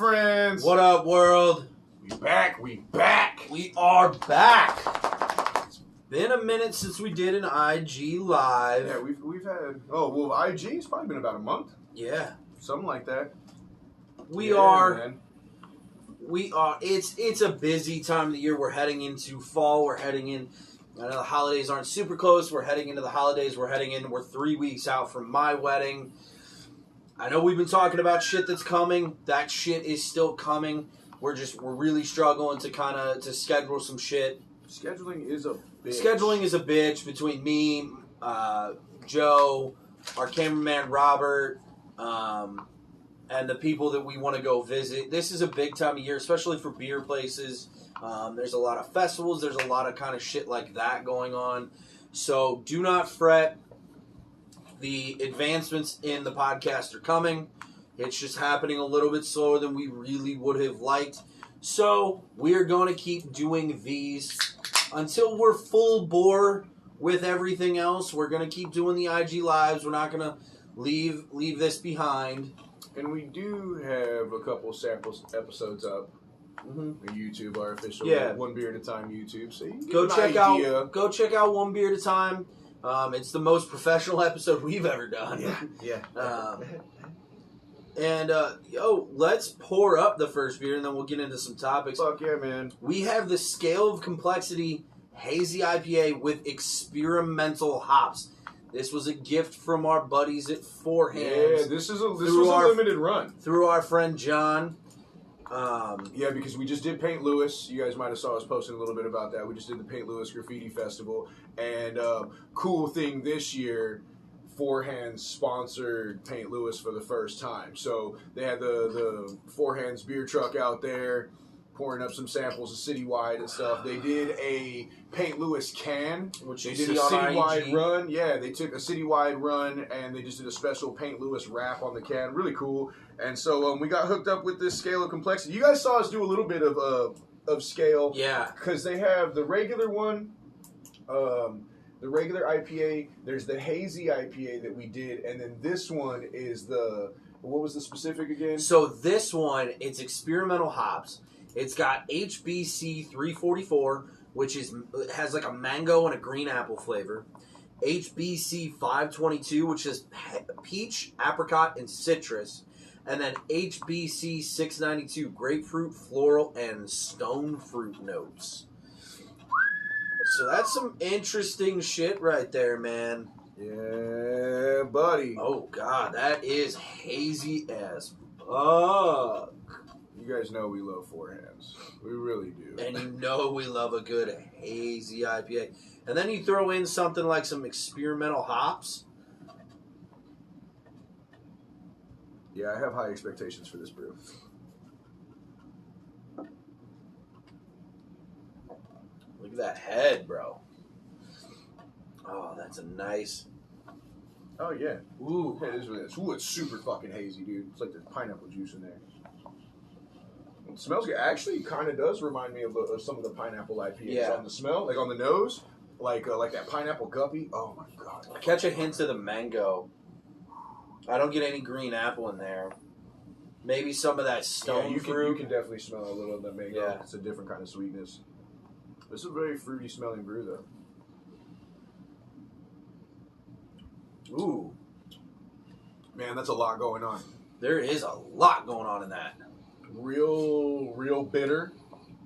friends? What up, world? We back. We are back. It's been a minute since we did an IG live. Yeah, we've had. IG's probably been about a month. Yeah, something like that. We Yeah, are. Man. We are. It's a busy time of the year. We're heading into fall. We're heading in. I know the holidays aren't super close. We're heading into the holidays. We're 3 weeks out from my wedding. I know we've been talking about shit that's coming. That shit is still coming. We're really struggling to schedule some shit. Scheduling is a bitch between me, Joe, our cameraman Robert, and the people that we want to go visit. This is a big time of year, especially for beer places. There's a lot of festivals. There's a lot of kind of shit like that going on. So do not fret. The advancements in the podcast are coming. It's just happening a little bit slower than we really would have liked. So we're going to keep doing these until we're full bore with everything else. We're going to keep doing the IG lives. We're not going to leave this behind. And we do have a couple samples episodes up. On YouTube, our official One Beer at a Time YouTube. So you can go check out One Beer at a Time. It's the most professional episode we've ever done. Yeah. And let's pour up the first beer, and then we'll get into some topics. Fuck yeah, man! We have the Scale of Complexity Hazy IPA with experimental hops. This was a gift from our buddies at Four Hands. Yeah, this was a limited run through our friend John. Because we just did Paint Lewis. You guys might have saw us posting a little bit about that. We just did the Paint Lewis Graffiti Festival. And cool thing this year, Four Hands sponsored Paint Lewis for the first time. So they had the Four Hands beer truck out there pouring up some samples of citywide and stuff. They did a Paint Lewis can, which they did a citywide run. Yeah, they took a citywide run and they just did a special Paint Lewis wrap on the can. Really cool. And so we got hooked up with this Scale of Complexity. You guys saw us do a little bit of Scale. Yeah. Because they have the regular one, the regular IPA. There's the Hazy IPA that we did. And then this one is what was the specific again? So this one, it's experimental hops. It's got HBC 344, which has like a mango and a green apple flavor. HBC 522, which is peach, apricot, and citrus. And then HBC 692, grapefruit, floral, and stone fruit notes. So that's some interesting shit right there, man. Yeah, buddy. Oh, God, that is hazy as fuck. You guys know we love Four Hands. We really do. And you know we love a good hazy IPA. And then you throw in something like some experimental hops. Yeah, I have high expectations for this brew. Look at that head, bro. Oh, that's a nice... Oh, yeah. Ooh. It is really nice. Ooh, it's super fucking hazy, dude. It's like there's pineapple juice in there. It smells good. Actually, kind of does remind me of some of the pineapple IPAs on the smell, like on the nose, like that pineapple guppy. Oh my god! I catch a hint of the mango. I don't get any green apple in there. Maybe some of that stone fruit. You can definitely smell a little of the mango. Yeah. It's a different kind of sweetness. This is a very fruity smelling brew, though. Ooh, man, that's a lot going on. There is a lot going on in that. Real bitter,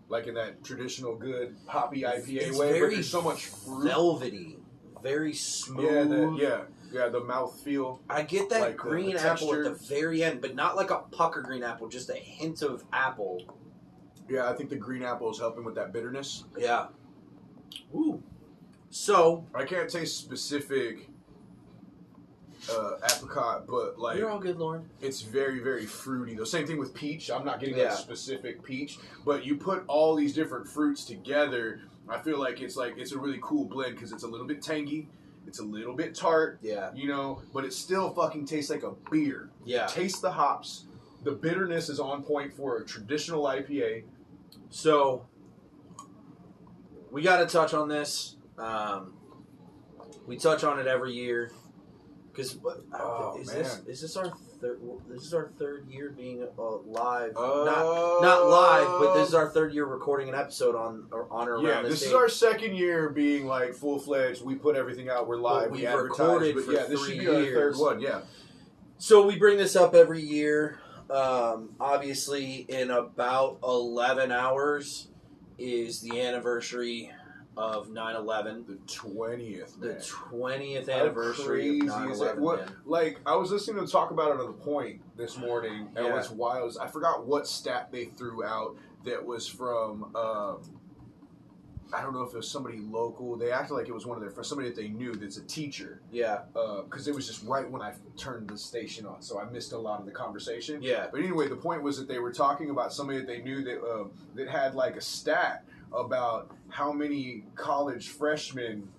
like in that traditional good hoppy IPA way. But there's so much fruit. Velvety, very smooth. The mouth feel. I get that like green apple at the very end, but not like a pucker green apple, just a hint of apple. Yeah, I think the green apple is helping with that bitterness. Yeah. Ooh. So I can't taste specific apricot, but like you're all good, Lauren. It's very, very fruity. The same thing with peach. I'm not getting that specific peach, but you put all these different fruits together. I feel like it's a really cool blend because it's a little bit tangy, it's a little bit tart, but it still fucking tastes like a beer. Yeah, taste the hops. The bitterness is on point for a traditional IPA. So we got to touch on this. We touch on it every year. Because Oh, is man. this our third? This is our third year being live. Oh. Not live, but this is our third year recording an episode on or around Yeah, this this date. is our second year being like full fledged. We put everything out. We're live. But we we've advertise. recorded But for yeah, this 3 should be our third years. one. Yeah. So we bring this up every year. Obviously, in about 11 hours is the anniversary of 9/11. The 20th. The Man. 20th How anniversary of crazy is that? 9/11. What, Man. like, I was listening to them talk about it on The Point this morning, and Yeah. what's wild is I forgot what stat they threw out that was from, I don't know if it was somebody local. They acted like it was one of their friends, somebody that they knew that's a teacher. Yeah. Because it was just right when I turned the station on, so I missed a lot of the conversation. Yeah. But anyway, the point was that they were talking about somebody that they knew that had like a stat about how many college freshmen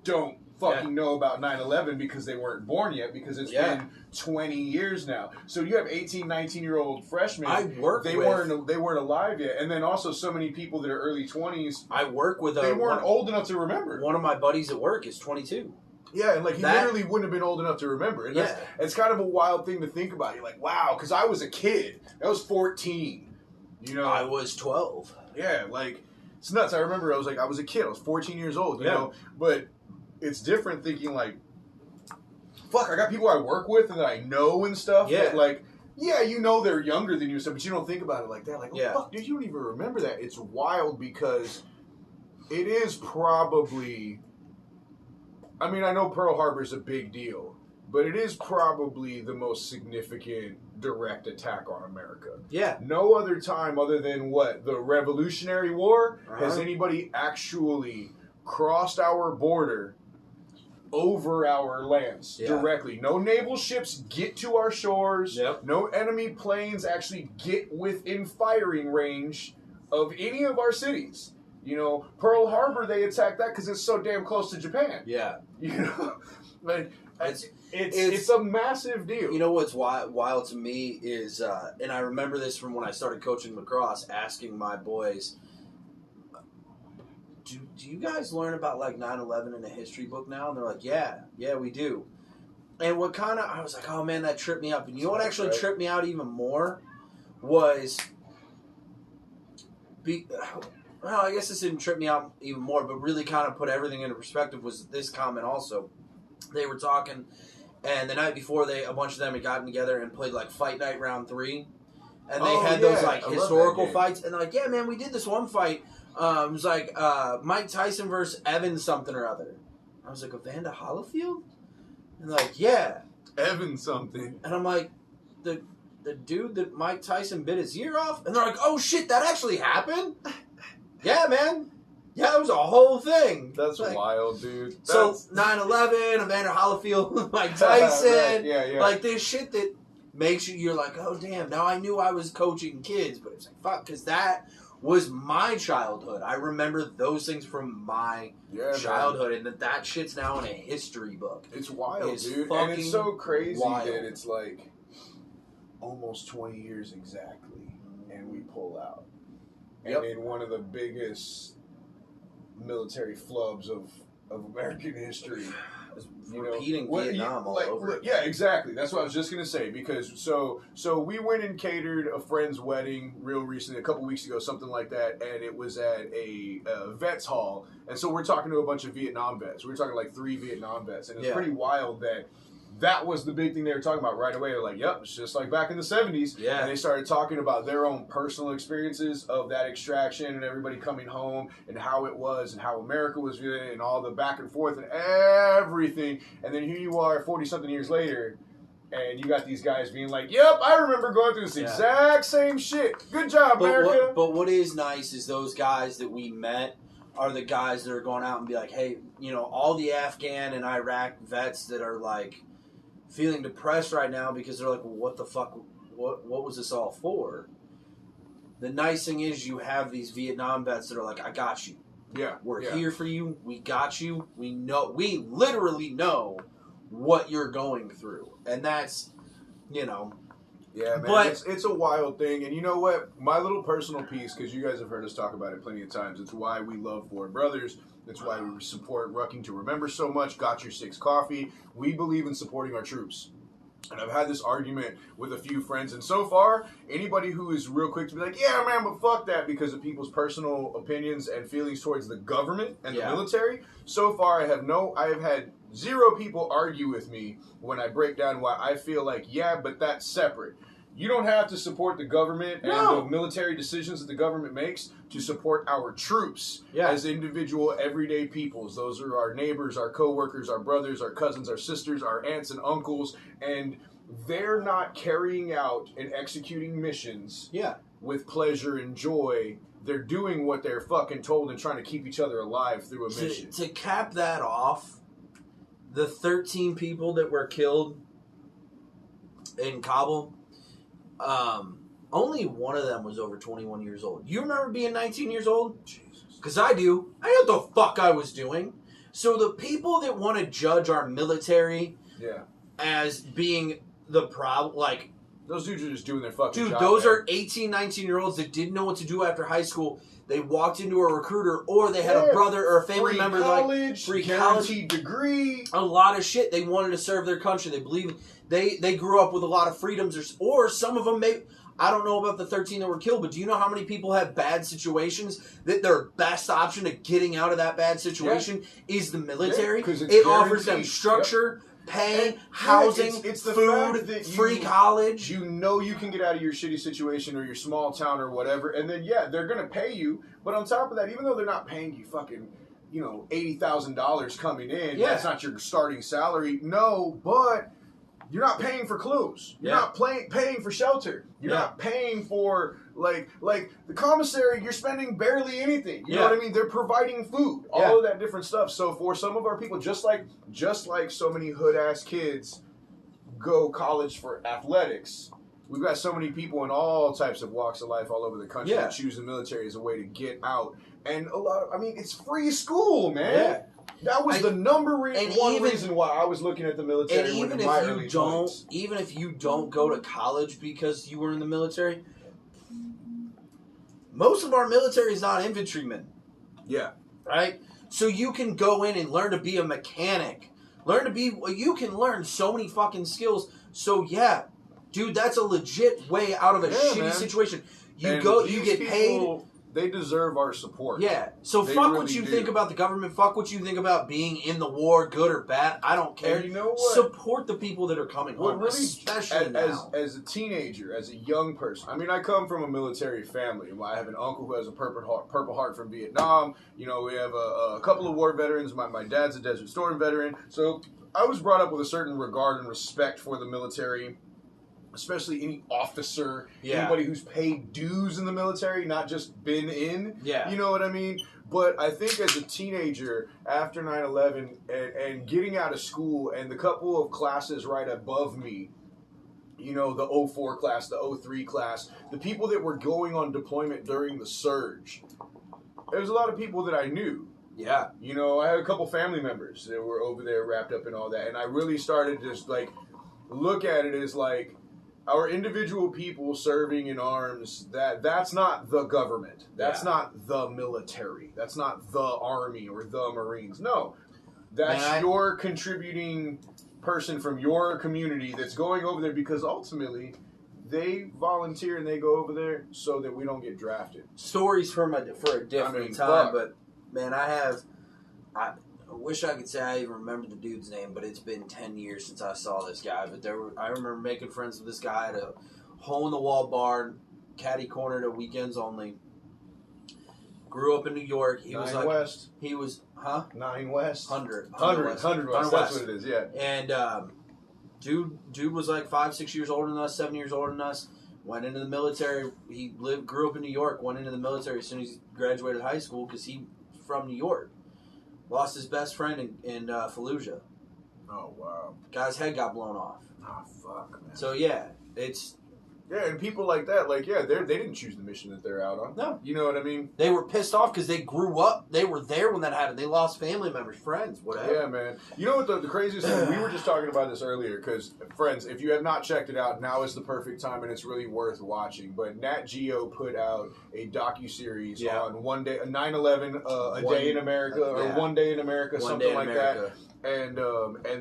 don't fucking know about 9/11 because they weren't born yet, because it's been 20 years now. So you have 18, 19-year-old freshmen. They weren't alive yet. And then also so many people that are early 20s. I work with they weren't old enough to remember. One of my buddies at work is 22. Yeah, and like he literally wouldn't have been old enough to remember. And it's kind of a wild thing to think about. You're like, wow, because I was a kid. I was 14. You know, I was 12. Yeah, like it's nuts. I remember I was a kid. I was 14 years old. You know, but it's different thinking like, fuck, I got people I work with and that I know and stuff. Yeah. That like, yeah, you know they're younger than you and stuff, but you don't think about it like that. Like, oh, fuck, dude, you don't even remember that. It's wild because it is probably, I mean, I know Pearl Harbor's a big deal, but it is probably the most significant direct attack on America. Yeah. No other time other than what? The Revolutionary War has anybody actually crossed our border over our lands directly. No naval ships get to our shores. No enemy planes actually get within firing range of any of our cities. You know, Pearl Harbor, they attacked that because it's so damn close to Japan. Yeah. You know, like it's a massive deal. You know what's wild to me is, and I remember this from when I started coaching lacrosse, asking my boys, do you guys learn about like 9/11 in a history book now? And they're like, yeah, we do. And what kind of, I was like, oh man, that tripped me up. And you know what actually tripped me out even more was, well, I guess this didn't trip me out even more, but really kind of put everything into perspective was this comment also. They were talking, and the night before, a bunch of them had gotten together and played like Fight Night Round 3. And they had those like historical fights. And they're like, yeah, man, we did this one fight. It was like Mike Tyson versus Evan something or other. I was like, Evander Holyfield? And they're like, yeah. Evan something. And I'm like, the dude that Mike Tyson bit his ear off? And they're like, oh shit, that actually happened? Yeah, man. Yeah, it was a whole thing. That's like, wild, dude. So 9/11, Evander Holyfield, Mike Tyson. Yeah. Like this shit that makes you're like, oh damn, now I knew I was coaching kids, but it's like, fuck, because that was my childhood. I remember those things from my childhood, and that shit's now in a history book. It's wild, dude. And it's so crazy that it's like almost 20 years exactly, and we pull out. And in one of the biggest military flubs of American history. Repeating Vietnam all over. Yeah, exactly. That's what I was just going to say. Because so we went and catered a friend's wedding real recently, a couple weeks ago, something like that, and it was at a vets hall. And so we're talking to a bunch of Vietnam vets. We're talking like 3 Vietnam vets. And it's pretty wild that was the big thing they were talking about right away. They're like, yep, it's just like back in the 70s. Yeah. And they started talking about their own personal experiences of that extraction and everybody coming home and how it was and how America was viewing it and all the back and forth and everything. And then here you are 40-something years later, and you got these guys being like, yep, I remember going through this exact same shit. Good job, America. But what is nice is those guys that we met are the guys that are going out and be like, hey, you know, all the Afghan and Iraq vets that are like, feeling depressed right now because they're like, well, what the fuck, what was this all for? The nice thing is you have these Vietnam vets that are like, I got you. Yeah. We're here for you. We got you. We literally know what you're going through. And that's, you know. Yeah, man, but it's a wild thing. And you know what? My little personal piece, because you guys have heard us talk about it plenty of times, it's why we love Four Brothers, That's why we support Rucking to Remember so much. Got Your Six Coffee. We believe in supporting our troops. And I've had this argument with a few friends, and so far, anybody who is real quick to be like, yeah, man, but fuck that, because of people's personal opinions and feelings towards the government and the military, so far I have had zero people argue with me when I break down why I feel like, yeah, but that's separate. You don't have to support the government and the military decisions that the government makes to support our troops as individual, everyday peoples. Those are our neighbors, our coworkers, our brothers, our cousins, our sisters, our aunts and uncles, and they're not carrying out and executing missions with pleasure and joy. They're doing what they're fucking told and trying to keep each other alive through a mission. To cap that off, the 13 people that were killed in Kabul, only one of them was over 21 years old. You remember being 19 years old? Jesus. Because I do. I knew what the fuck I was doing. So the people that want to judge our military as being the problem, like... Those dudes are just doing their fucking job. Dude, those are 18, 19-year-olds that didn't know what to do after high school. They walked into a recruiter, or they had a brother or a family member college, like free guaranteed degree. A lot of shit. They wanted to serve their country. They believe they grew up with a lot of freedoms, or some of them may. I don't know about the 13 that were killed, but do you know how many people have bad situations that their best option to getting out of that bad situation is the military? It offers them structure. Pay, housing, it's the food, that free college. You know you can get out of your shitty situation or your small town or whatever, and then they're gonna pay you. But on top of that, even though they're not paying you fucking, $80,000 coming in, that's not your starting salary. No, but you're not paying for clothes. You're not paying for shelter. You're not paying for like the commissary. You're spending barely anything. You know what I mean? They're providing food, all of that different stuff. So for some of our people, just like so many hood ass kids go college for athletics, we've got so many people in all types of walks of life all over the country that choose the military as a way to get out. And it's free school, man. Yeah. That was the number one reason why I was looking at the military. And even if you don't go to college because you were in the military, most of our military is not infantrymen. Yeah. Right? So you can go in and learn to be a mechanic. You can learn so many fucking skills. So dude, that's a legit way out of a shitty situation. You get paid. They deserve our support. Yeah. So fuck what you think about the government. Fuck what you think about being in the war, good or bad. I don't care. And you know what? Support the people that are coming home, really, especially now. As a teenager, as a young person. I mean, I come from a military family. I have an uncle who has a Purple Heart from Vietnam. We have a couple of war veterans. My dad's a Desert Storm veteran. So I was brought up with a certain regard and respect for the military. Especially any officer, anybody who's paid dues in the military, not just been in. Yeah. You know what I mean? But I think as a teenager, after 9/11, and getting out of school, and the couple of classes right above me, the 04 class, the 03 class, the people that were going on deployment during the surge, there was a lot of people that I knew. Yeah. I had a couple family members that were over there wrapped up in all that, and I really started to just, look at it as, our individual people serving in arms, that's not the government. That's not the military. That's not the Army or the Marines. No. That's your contributing person from your community that's going over there because ultimately they volunteer and they go over there so that we don't get drafted. Stories for a different time, but man, I wish I could say I even remember the dude's name, but it's been 10 years since I saw this guy. But I remember making friends with this guy at a hole-in-the-wall bar, caddy cornered at weekends only. Grew up in New York. He was West. He was, 9 West. 100 West. That's what it is, yeah. And dude was 5, 6 years older than us, 7 years older than us. Went into the military. He grew up in New York. Went into the military as soon as he graduated high school because he's from New York. Lost his best friend in Fallujah. Oh, wow. Guy's head got blown off. Oh, fuck, man. So, Yeah, and people like that, like, yeah, they didn't choose the mission that they're out on. No. You know what I mean? They were pissed off because they grew up. They were there when that happened. They lost family members, friends, whatever. Yeah, man. You know what the craziest thing? We were just talking about this earlier because, friends, if you have not checked it out, now is the perfect time and it's really worth watching. But Nat Geo put out a docuseries on 9/11, a day in America, or One Day in America, something like that. And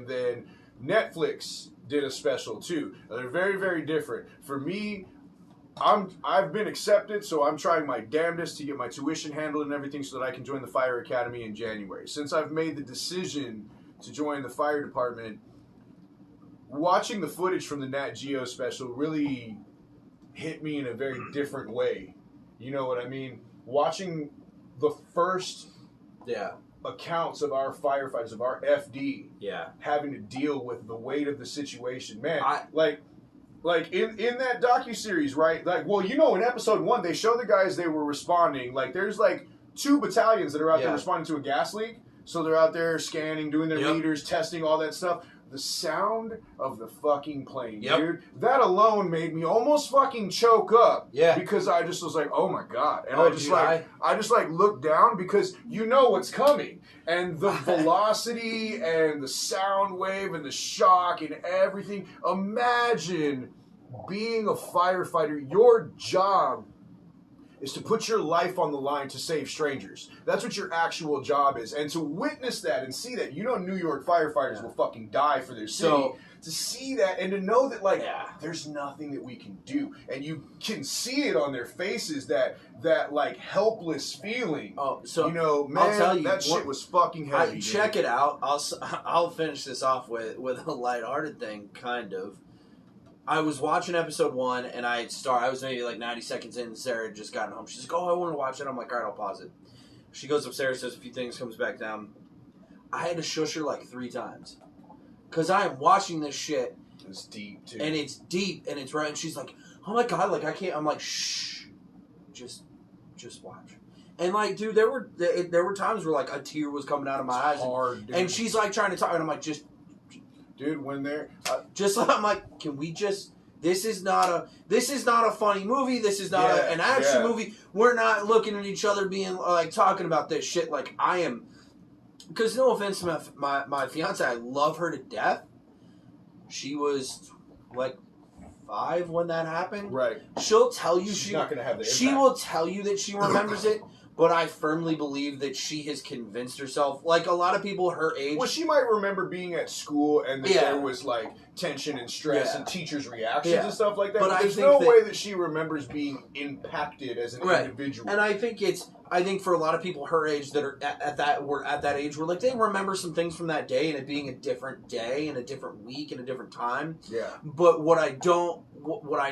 then Netflix did a special too. They're very, very different. For me, I've been accepted, so I'm trying my damnedest to get my tuition handled and everything so that I can join the Fire Academy in January. Since I've made the decision to join the fire department, watching the footage from the Nat Geo special really hit me in a very different way. You know what I mean? Watching the first accounts of our firefighters, of our FD, having to deal with the weight of the situation. Man, like in that docuseries, right? Like, well, you know, in episode 1, they show the guys they were responding. Like, there's like 2 battalions that are out there responding to a gas leak. So they're out there scanning, doing their meters, testing, all that stuff. The sound of the fucking plane, dude. That alone made me almost fucking choke up. Yeah. Because I just was like, oh my God. And I just looked down because you know what's coming. And the velocity and the sound wave and the shock and everything. Imagine being a firefighter. Your job is to put your life on the line to save strangers. That's what your actual job is. And to witness that and see that, you know, New York firefighters will fucking die for their city. So, to see that and to know that, like, there's nothing that we can do. And you can see it on their faces, that like, helpless feeling. Oh, so, you know, man, I'll tell you, that shit was fucking heavy. Check it out. I'll finish this off with a lighthearted thing, kind of. I was watching episode 1, and I was maybe like 90 seconds in, and Sarah had just gotten home. She's like, oh, I want to watch it. I'm like, all right, I'll pause it. She goes upstairs, says a few things, comes back down. I had to shush her like 3 times. Because I am watching this shit. It's deep, too. And it's deep, and it's right. And she's like, oh my God, like, I can't. I'm like, shh. Just watch. And, like, dude, there were times where, like, a tear was coming out of my eyes. Hard, dude. And she's, like, trying to talk, and I'm like, dude, when they're I'm like, can we just? This is not a funny movie. This is not an action movie. We're not looking at each other being like talking about this shit like I am. Because no offense to my fiance, I love her to death. She was like 5 when that happened. Right. She'll tell you she's not gonna have the impact. She will tell you that she remembers it. But I firmly believe that she has convinced herself, like a lot of people her age. Well, she might remember being at school and that there was like tension and stress and teachers' reactions and stuff like that. But there's no way that she remembers being impacted as an individual. And I think for a lot of people her age that are at that age, where like they remember some things from that day and it being a different day and a different week and a different time. Yeah. But what I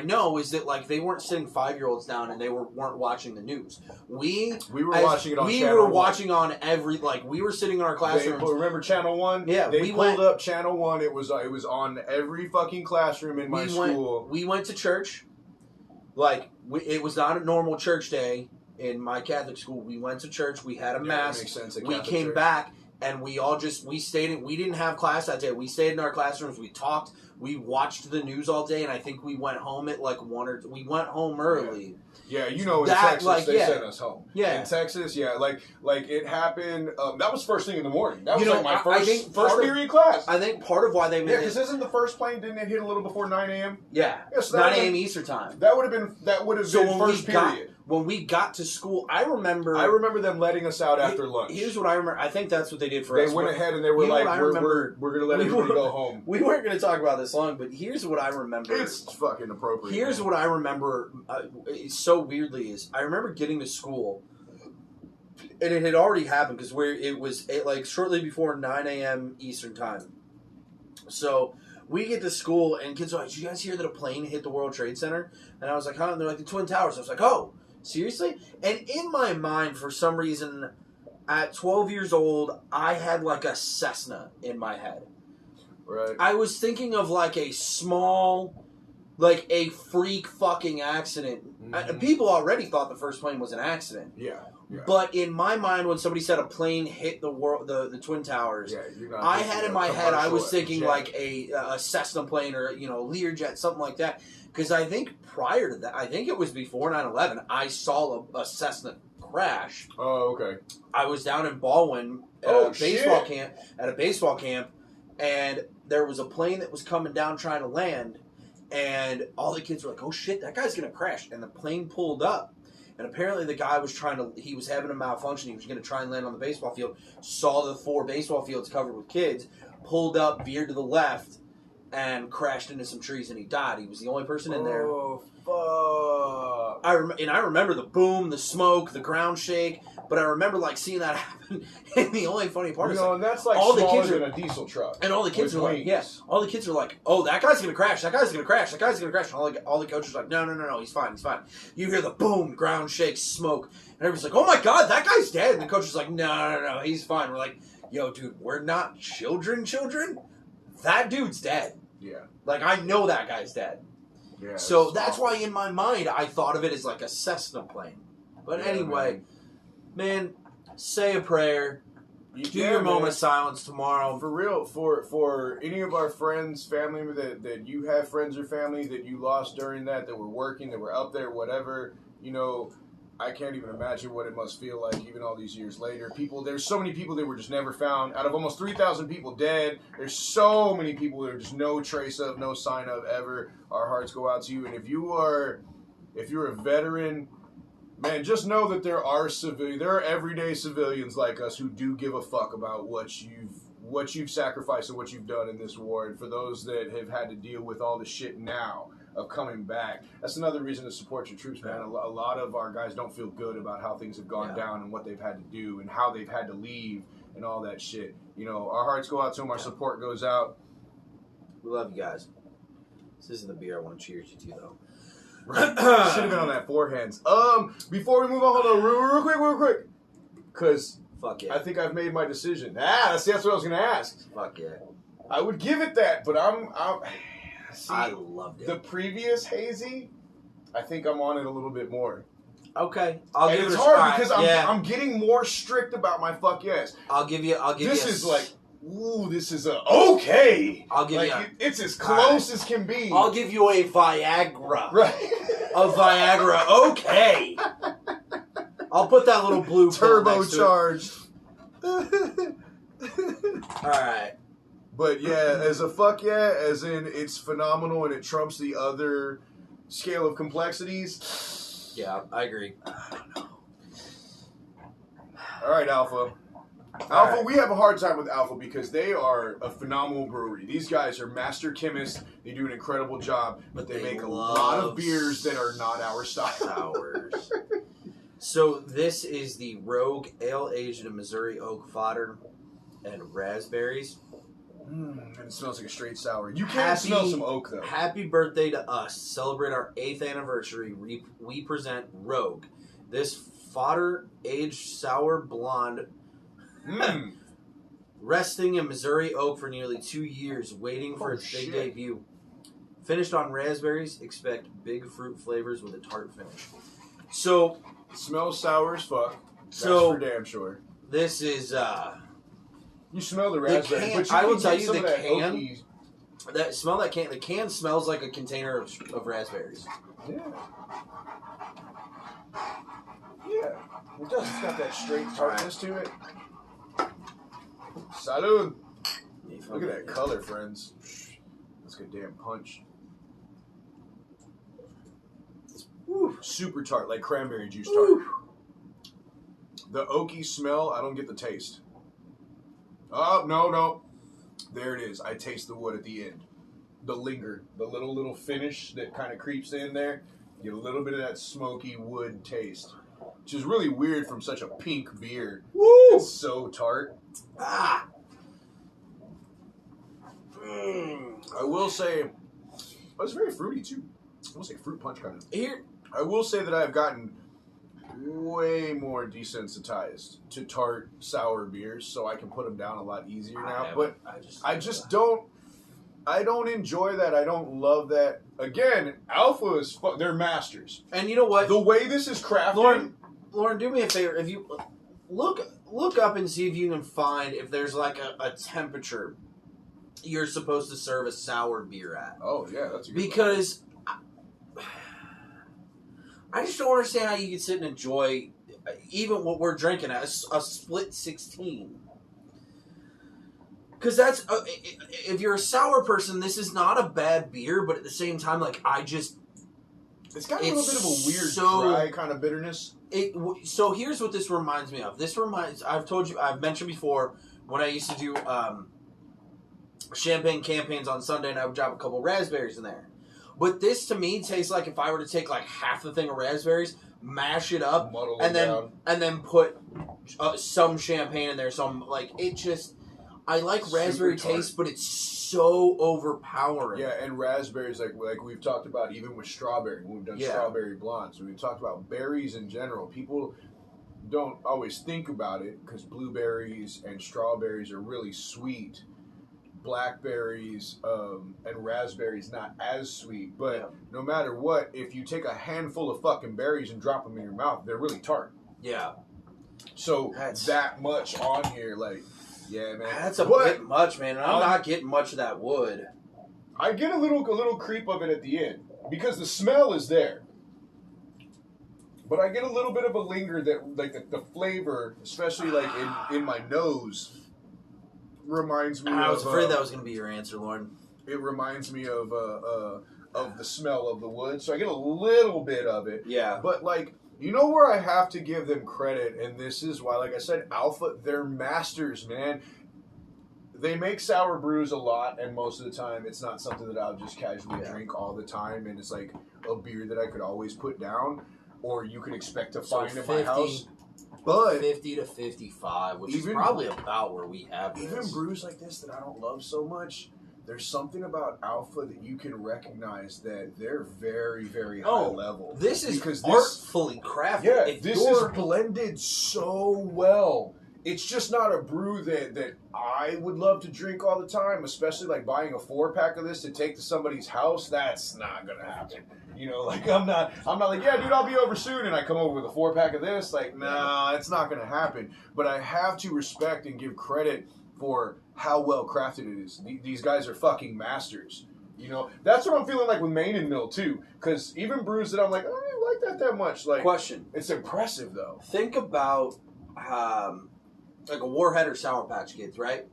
know is that like they weren't sitting 5-year-olds down and they weren't watching the news. We were watching it on Channel 1. We were watching on every, like, we were sitting in our classrooms. Remember Channel 1? Yeah. They pulled up Channel 1. It was on every fucking classroom in my school. We went to church. Like, it was not a normal church day in my Catholic school. We went to church. We had a mass. That makes sense. We came back, and we didn't have class that day. We stayed in our classrooms. We talked. We watched the news all day, and I think we went home at like 1 or 2. We went home early. Yeah, you know, in Texas, they sent us home. Yeah. In Texas, like it happened, that was first thing in the morning. That was like my first period class. I think part of why they made because isn't the first plane, didn't it hit a little before 9 a.m.? Yeah, so 9 a.m. Eastern time. That would have been first period. When we got to school, I remember them letting us out after lunch. Here's what I remember. I think that's what they did for us. They went ahead and they were like, we're going to let everybody go home. We weren't going to talk about this long, but here's what I remember. It's fucking appropriate. Here's what I remember so weirdly is I remember getting to school, and it had already happened because it was like shortly before 9 a.m. Eastern time. So we get to school, and kids are like, did you guys hear that a plane hit the World Trade Center? And I was like, huh? And they're like, the Twin Towers. I was like, oh. Seriously? And in my mind, for some reason, at 12 years old, I had like a Cessna in my head. Right. I was thinking of like a small, like a freak fucking accident. Mm-hmm. People already thought the first plane was an accident. Yeah. Yeah. But in my mind, when somebody said a plane hit the Twin Towers, I had in my head, I was thinking like a Cessna plane or, Learjet, something like that. Because I think prior to that, I think it was before 9/11, I saw a Cessna crash. Oh, okay. I was down in Baldwin at a baseball camp, and there was a plane that was coming down trying to land, and all the kids were like, "Oh shit, that guy's gonna crash!" And the plane pulled up. And apparently the guy was he was having a malfunction. He was going to try and land on the baseball field. Saw the 4 baseball fields covered with kids. Pulled up, veered to the left, and crashed into some trees, and he died. He was the only person in there. Oh, fuck. I remember the boom, the smoke, the ground shake. But I remember seeing that happen. And the only funny part is and that's all the kids than a diesel truck. And all the kids are like, yes. All the kids are like, oh, that guy's gonna crash. That guy's gonna crash. That guy's gonna crash. And all the coaches are like, no, he's fine. You hear the boom, ground shake, smoke, and everyone's like, oh my god, that guy's dead. And the coach is like, no, he's fine. We're like, yo, dude, we're not children. That dude's dead. Yeah. I know that guy's dead. Yeah. So that's why in my mind I thought of it as like a Cessna plane. But anyway. Man, say a prayer. Do your moment of silence tomorrow. For real, for any of our friends, family that you have friends or family that you lost during that were working, that were up there, whatever, I can't even imagine what it must feel like even all these years later. There's so many people that were just never found. Out of almost 3,000 people dead, there's so many people that are just no trace of, no sign of ever. Our hearts go out to you. And if you're a veteran, man, just know that there are everyday civilians like us who do give a fuck about what you've sacrificed and what you've done in this war. And for those that have had to deal with all the shit now of coming back, that's another reason to support your troops, man. A lot of our guys don't feel good about how things have gone down and what they've had to do and how they've had to leave and all that shit. Our hearts go out to them. Our support goes out. We love you guys. This isn't the beer I want to cheers you to, though. Right. Should have been on that forehands. Before we move on, hold on, real quick. Because fuck yeah. I think I've made my decision. That's what I was going to ask. Fuck yeah. I would give it that, but see, I loved it. The previous hazy, I think I'm on it a little bit more. Okay. I'll give it a try. It's hard because I'm I'm getting more strict about my fuck yes. I'll give you This is like, ooh, this is okay. I'll give you it's as close as can be. I'll give you a Viagra. Right. A Viagra. Okay. I'll put that little blue turbocharged. All right. But yeah, as a fuck yeah, as in it's phenomenal and it trumps the other scale of complexities. Yeah, I agree. All right, Alpha. Alpha, we have a hard time with Alpha because they are a phenomenal brewery. These guys are master chemists. They do an incredible job, but they make a lot of beers that are not our style. Sours. So this is the Rogue Ale aged in Missouri oak fodder and raspberries. And it smells like a straight sour. You can smell some oak, though. Happy birthday to us. To celebrate our 8th anniversary, we present Rogue. This fodder-aged sour blonde resting in Missouri oak for nearly 2 years, waiting for its big debut. Finished on raspberries, expect big fruit flavors with a tart finish. So, it smells sour as fuck. That's for damn sure. This is... You smell the raspberry, but I will tell you the can. The can smells like a container of raspberries. Yeah. Yeah. It does. It's got that straight tartness to it. Salud. Look at that color, friends. That's a good damn punch. Woo. Super tart, like cranberry juice tart. Woo. The oaky smell, I don't get the taste. Oh, no. There it is. I taste the wood at the end. The linger. The little finish that kind of creeps in there. You get a little bit of that smoky wood taste. Which is really weird from such a pink beer. Woo! It's so tart. I will say, it's very fruity too. I will say fruit punch kind of. Here, I will say that I have gotten way more desensitized to tart sour beers, so I can put them down a lot easier now. But I just don't enjoy that. I don't love that. Again, Alpha is they're masters. And you know what? The way this is crafted, Lauren, do me a favor. If you look up and see if you can find if there's like a temperature you're supposed to serve a sour beer at. Oh yeah, that's a good because I just don't understand how you can sit and enjoy even what we're drinking at a split 16. Because that's if you're a sour person, this is not a bad beer, but at the same time, like it's got a little bit of a weird, dry kind of bitterness. So here's what this reminds me of. I've mentioned before when I used to do champagne campaigns on Sunday, and I would drop a couple raspberries in there. But this to me tastes like if I were to take like half the thing of raspberries, mash it up, and then put some champagne in there. Some like it just. I like raspberry taste, but it's so overpowering. Yeah, and raspberries, like we've talked about, even with strawberry, when we've done strawberry blondes, we've talked about berries in general. People don't always think about it because blueberries and strawberries are really sweet. Blackberries and raspberries not as sweet, but no matter what, if you take a handful of fucking berries and drop them in your mouth, they're really tart. Yeah. So that much on here, like. Yeah, man. That's a bit much, man. And I'm not getting much of that wood. I get a little creep of it at the end because the smell is there, but I get a little bit of a linger that, like the flavor, especially like in my nose, reminds me. I was afraid that was going to be your answer, Lauren. It reminds me of the smell of the wood, so I get a little bit of it. Yeah, but like. You know where I have to give them credit, and this is why, like I said, Alpha, they're masters, man. They make sour brews a lot, and most of the time, it's not something that I'll just casually drink all the time, and it's like a beer that I could always put down, or you could expect to find in my house. But 50 to 55, which is probably about where we have this. Even brews like this that I don't love so much, there's something about Alpha that you can recognize that they're very, very high level. This is artfully crafted. Yeah, this is blended so well. It's just not a brew that I would love to drink all the time, especially like buying a 4-pack of this to take to somebody's house. That's not going to happen. You know, like I'm not like, yeah, dude, I'll be over soon, and I come over with a 4-pack of this. Like, nah, it's not going to happen. But I have to respect and give credit for how well crafted it is. These guys are fucking masters. You know, that's what I'm feeling like with Main and Mill too. Because even brews that I'm like, I don't like that much. Like, question, it's impressive though. Think about like a Warhead or Sour Patch Kids, right?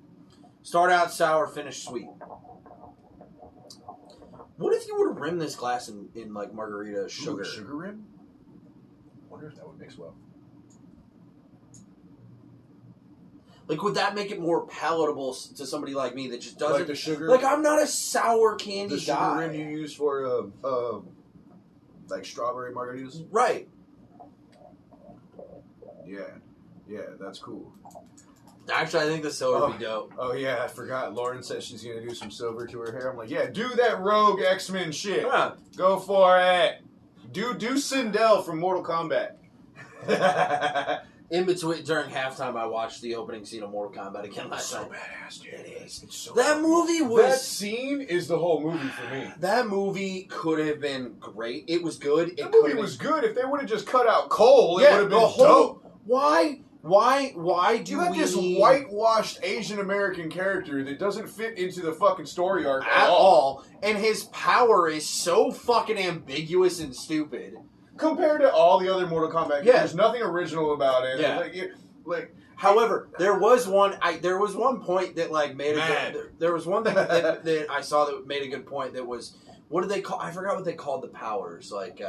Start out sour, finish sweet. What if you were to rim this glass in like margarita sugar? Ooh, sugar rim? Wonder if that would mix well. Like, would that make it more palatable to somebody like me that just doesn't... Like the sugar... Like, I'm not a sour candy guy. The sugar rim you use for, like, strawberry margaritas? Right. Yeah, that's cool. Actually, I think the silver would be dope. Oh, yeah, I forgot. Lauren said she's going to do some silver to her hair. I'm like, yeah, do that rogue X-Men shit. Huh. Go for it. Do Sindel from Mortal Kombat. In between, during halftime, I watched the opening scene of Mortal Kombat again last night. So badass, dude. It is. It's so that movie was... That scene is the whole movie for me. That movie could have been great. It was good. The movie was good. If they would have just cut out Cole, it would have been dope. Why do you got this whitewashed Asian American character that doesn't fit into the fucking story arc at all? And his power is so fucking ambiguous and stupid. Compared to all the other Mortal Kombat games, there's nothing original about it. Yeah. However, there was one point that like made there was one thing that I saw that made a good point. That was, what did they call? I forgot what they called the powers. Like,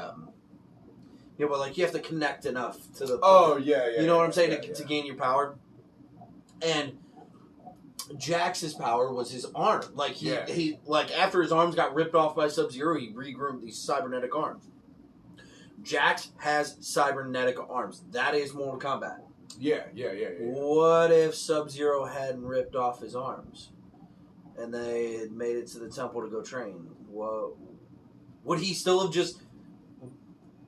but like you have to connect enough to the. Oh yeah. You know what I'm saying to gain your power. And Jax's power was his arm. Like he like after his arms got ripped off by Sub-Zero, he regroomed these cybernetic arms. Jax has cybernetic arms. That is Mortal Kombat. Yeah. What if Sub-Zero hadn't ripped off his arms, and they had made it to the temple to go train? Whoa. Would he still have just?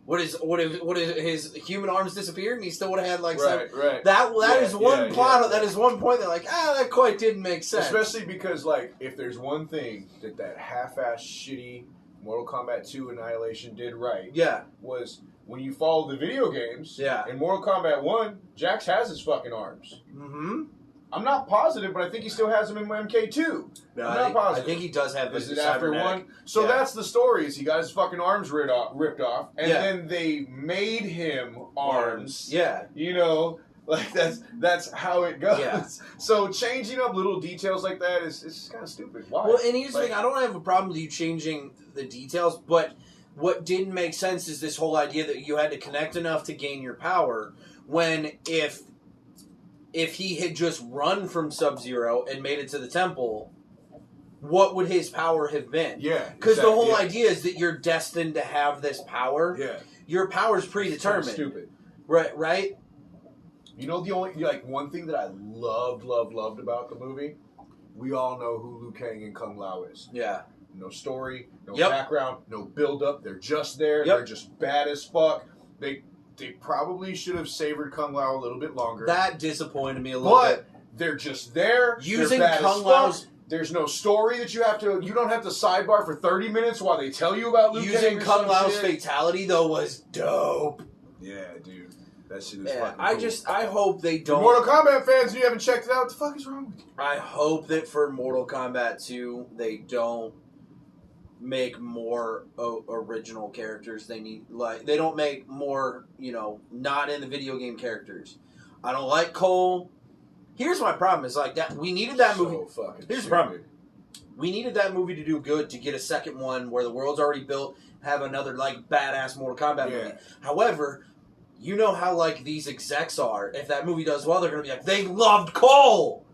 Would his human arms disappeared, and he still would have had like right. That is one plot. Yeah. That is one point that like that quite didn't make sense. Especially because like if there's one thing that half-ass shitty Mortal Kombat 2 Annihilation did right, was when you follow the video games, in Mortal Kombat 1, Jax has his fucking arms. Mm-hmm. I'm not positive, but I think he still has them in MK2. No, I'm not positive. I think he does have Is it after one? So that's the story, is he got his fucking arms ripped off, and then they made him arms. Yeah. You know, like that's how it goes. Yeah. So changing up little details like that is just kind of stupid. Why? Well, and here's the thing, I don't have a problem with you changing the details, but what didn't make sense is this whole idea that you had to connect enough to gain your power, when if he had just run from Sub-Zero and made it to the temple, what would his power have been? Yeah. Because the whole idea is that you're destined to have this power. Yeah. Your power's predetermined. It's stupid. Right? You know, the only, one thing that I loved about the movie, we all know who Liu Kang and Kung Lao is. Yeah. No story, no background, no build-up. They're just there. They're just bad as fuck. They probably should have savored Kung Lao a little bit longer. That disappointed me a little bit. But they're just there. Using bad Kung Lao's... There's no story that you don't have to sidebar for 30 minutes while they tell you about Liu Kang. Using Kung Lao's fatality, though, was dope. Yeah, dude. That shit is fucking cool. I hope they don't... For Mortal Kombat fans, if you haven't checked it out, what the fuck is wrong with you? I hope that for Mortal Kombat 2, they don't make more original characters. They don't make more, not in the video game characters. I don't like Cole. Here's my problem, is that we needed that movie. Here's the problem. We needed that movie to do good, to get a second one where the world's already built, have another badass Mortal Kombat movie. However, you know how these execs are. If that movie does well, they're gonna be like, they loved Cole.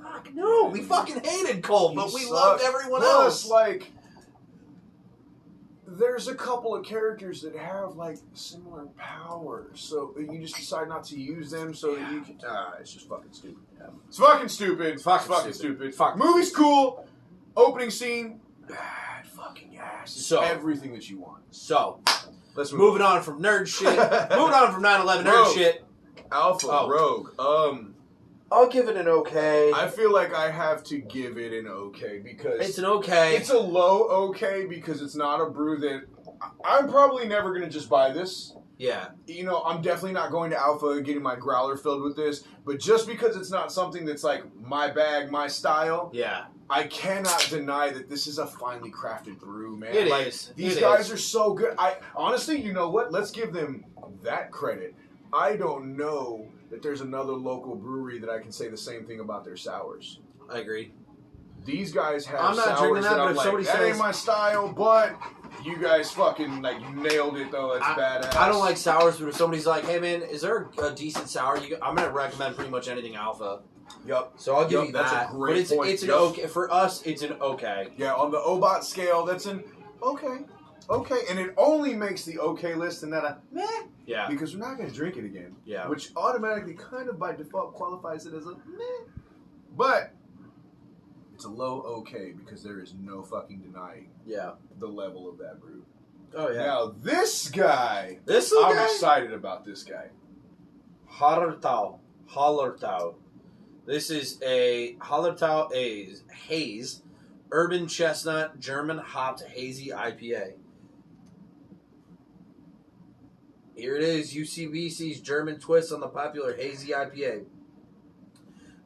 Fuck no, we fucking hated Cole, but we loved everyone else. There's a couple of characters that have similar powers, so you just decide not to use them so that you can. It's just fucking stupid. Yeah. It's fucking stupid. Fucking stupid. Movie's cool. Opening scene, bad fucking ass. It's everything that you want. So, let's moving on from nerd shit. Moving on from 9/11 nerd shit. Alpha Rogue. I'll give it an okay. I feel like I have to give it an okay because... It's an okay. It's a low okay because it's not a brew that... I'm probably never going to just buy this. Yeah. I'm definitely not going to Alpha and getting my growler filled with this, but just because it's not something that's my bag, my style... Yeah. I cannot deny that this is a finely crafted brew, man. It is. These guys are so good. Honestly, you know what? Let's give them that credit. I don't know that there's another local brewery that I can say the same thing about their sours. I agree. These guys have I'm not sours drinking that, but I'm if somebody that says, ain't my style, but you guys fucking nailed it though. That's badass. I don't like sours, but if somebody's like, hey man, is there a decent sour? I'm going to recommend pretty much anything Alpha. Yep. So I'll give you that's that. A great but point. It's an okay. For us, it's an okay. Yeah, on the OBOT scale, that's an okay. Okay, and it only makes the okay list and not a meh. Yeah. Because we're not going to drink it again. Yeah. Which automatically kind of by default qualifies it as a meh. But it's a low okay because there is no fucking denying the level of that brew. Oh, yeah. Now, this guy, I'm I'm excited about this guy. Hallertau. This is a Hallertau Haze Urban Chestnut German Hopped Hazy IPA. Here it is, UCBC's German twist on the popular Hazy IPA.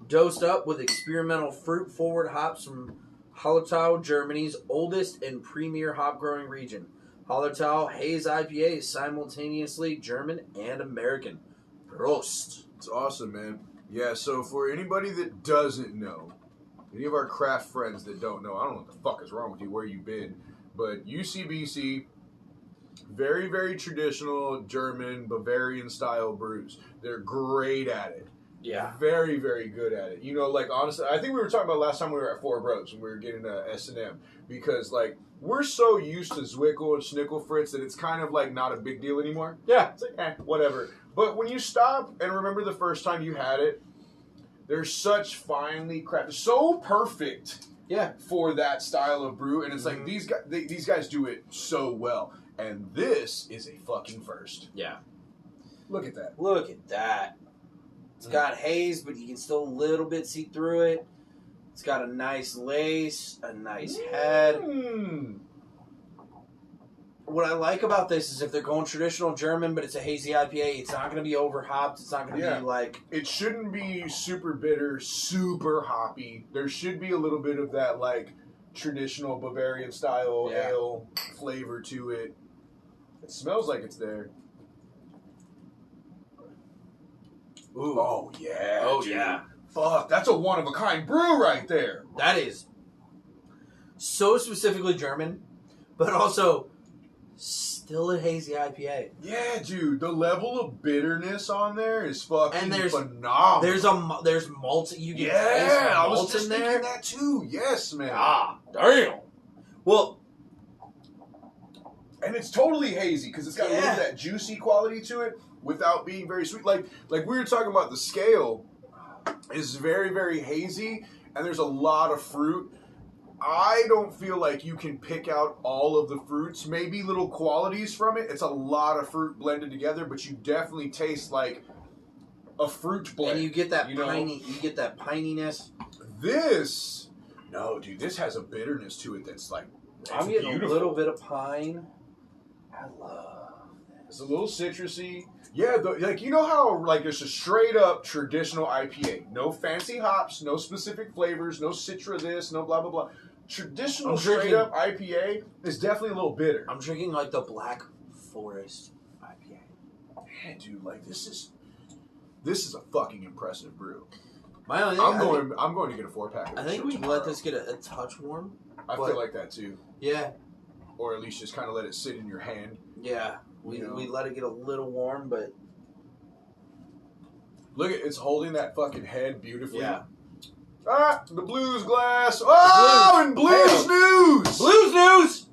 Dosed up with experimental fruit-forward hops from Hallertau, Germany's oldest and premier hop-growing region. Hallertau Haze IPA is simultaneously German and American. Prost. It's awesome, man. Yeah, so for anybody that doesn't know, any of our craft friends that don't know, I don't know what the fuck is wrong with you, where you been, but UCBC, very, very traditional German, Bavarian-style brews. They're great at it. Yeah. Very, very good at it. Honestly, I think we were talking about last time we were at Four Bros and we were getting S&M because, we're so used to Zwickel and Schnickel Fritz that it's kind of, not a big deal anymore. Yeah. It's whatever. But when you stop and remember the first time you had it, they're such finely crafted, so perfect for that style of brew. And it's these guys do it so well. And this is a fucking first. Yeah. Look at that. Look at that. It's got haze, but you can still a little bit see through it. It's got a nice lace, a nice head. what I like about this is if they're going traditional German, but it's a hazy IPA, it's not going to be over hopped. It's not going to be like... It shouldn't be super bitter, super hoppy. There should be a little bit of that, like, traditional Bavarian style ale flavor to it. It smells like it's there. Ooh. Oh, yeah. Oh, dude. yeah. Fuck, that's a one-of-a-kind brew right there. That is so specifically German, but also still a hazy IPA. Yeah, dude, the level of bitterness on there is fucking phenomenal. There's malt. You get I was malt just in thinking there. that too. Yes, man. Ah, damn. Well, and it's totally hazy because it's got a little of that juicy quality to it without being very sweet. Like we were talking about, the scale is very, very hazy, and there's a lot of fruit. I don't feel like you can pick out all of the fruits, maybe little qualities from it. It's a lot of fruit blended together, but you definitely taste like a fruit blend. And you get that pininess. This has a bitterness to it that's like, I'm getting beautiful. A little bit of pine. I love this. It's a little citrusy. Yeah, like, you know how, like, it's a straight up traditional IPA. No fancy hops, no specific flavors, no citra this, no blah, blah, blah. Traditional straight up IPA is definitely a little bitter. I'm drinking, like, the Black Forest IPA. Man, dude, like, this is a fucking impressive brew. I'm going to get a 4-pack. I think we let this get a touch warm. I feel like that too. Yeah. Or at least just kind of let it sit in your hand. Yeah. We let it get a little warm, but... Look, it's holding that fucking head beautifully. Yeah. Ah, the blues glass. Oh, and blues news! Blues news!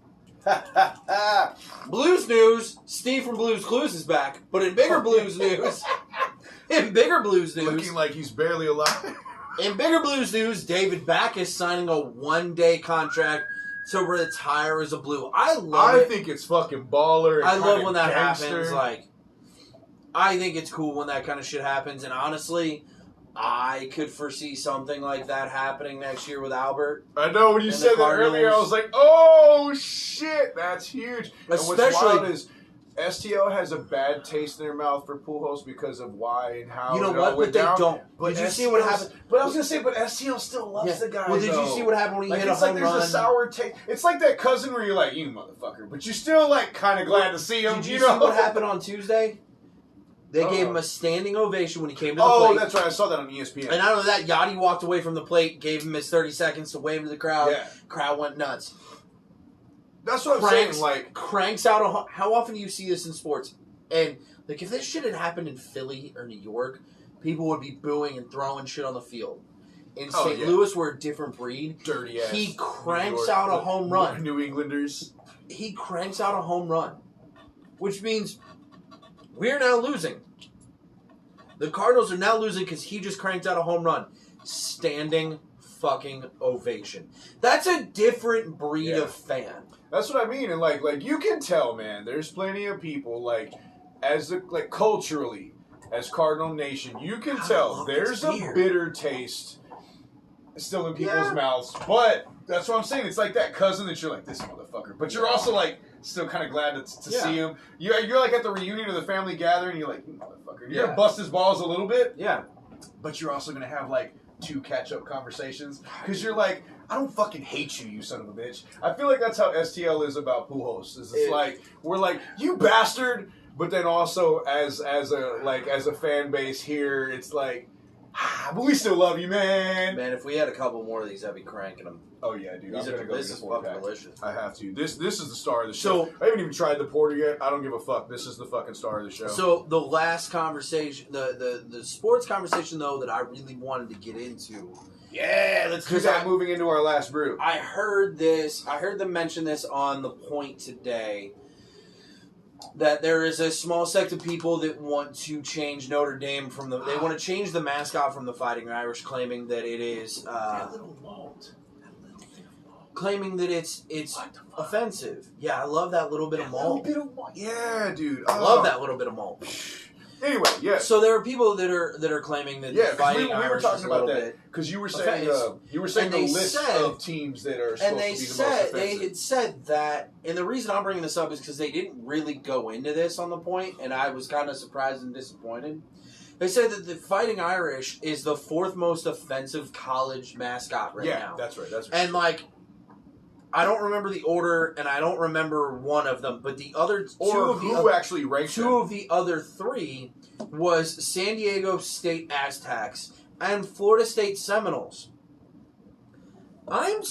Blues news! Steve from Blues Clues is back, but in bigger blues news... Looking like he's barely alive. In bigger blues news, David Back is signing a 1-day contract to retire as a Blue. I think it's fucking baller. And I love when that gangster. happens. Like, I think it's cool when that kind of shit happens. And honestly, I could foresee something like that happening next year with Albert. I know, when you said that earlier, I was like, oh shit, that's huge. Especially, and what's wild is STL has a bad taste in their mouth for pool hosts because of why and how. You know what? But they don't. But did you see what happened? But I was gonna say, but STL still loves the guy. Well, did you see what happened when he hit a home run? There's a sour taste. It's like that cousin where you're like, you motherfucker, but you're still like kind of glad to see him. Did you see what happened on Tuesday? They gave him a standing ovation when he came to the plate. Oh, that's right. I saw that on ESPN. And not only that, Yachty walked away from the plate, gave him his 30 seconds to wave to the crowd. Yeah. Crowd went nuts. That's what I'm saying. Like, cranks out how often do you see this in sports? And like, if this shit had happened in Philly or New York, people would be booing and throwing shit on the field. In St. Louis, we're a different breed. Dirty ass. He cranks out a home run. New Englanders. He cranks out a home run, which means we're now losing. The Cardinals are now losing because he just cranked out a home run. Standing fucking ovation. That's a different breed of fan. That's what I mean. And like you can tell, man, there's plenty of people culturally, as Cardinal Nation, you can tell there's a bitter taste still in people's mouths. But that's what I'm saying. It's like that cousin that you're like, this motherfucker. But you're also like still kind of glad to see him. You're like at the reunion of the family gathering, you're like, you motherfucker. You're gonna bust his balls a little bit. Yeah. But you're also gonna have like 2 catch-up conversations. Because you're like, I don't fucking hate you, you son of a bitch. I feel like that's how STL is about Pujols. It's like, we're like, you bastard. But then also as a fan base here, it's like, but we still love you, man. Man, if we had a couple more of these, I'd be cranking them. Oh yeah, dude. This is fucking delicious. I have to. This is the star of the show. I haven't even tried the porter yet. I don't give a fuck. This is the fucking star of the show. So the last conversation, the sports conversation though that I really wanted to get into. Yeah, let's do that. Moving into our last brew. I heard them mention this on The Point today. That there is a small sect of people that want to change Notre Dame they want to change the mascot from the Fighting Irish, claiming that it is that little malt. Claiming that it's offensive. Yeah, I love that little bit of malt. Yeah, dude. I love that little bit of malt. Anyway, yeah. So there are people that are claiming that the Fighting we were Irish talking is a about little that bit because you were saying the list of teams that are supposed to be the most offensive. They had said that, and the reason I'm bringing this up is because they didn't really go into this on the point, and I was kind of surprised and disappointed. They said that the Fighting Irish is the 4th most offensive college mascot right now. Yeah, that's right. And like, I don't remember the order, and I don't remember one of them, but the other actually ranked two of the other 3 was San Diego State Aztecs and Florida State Seminoles. If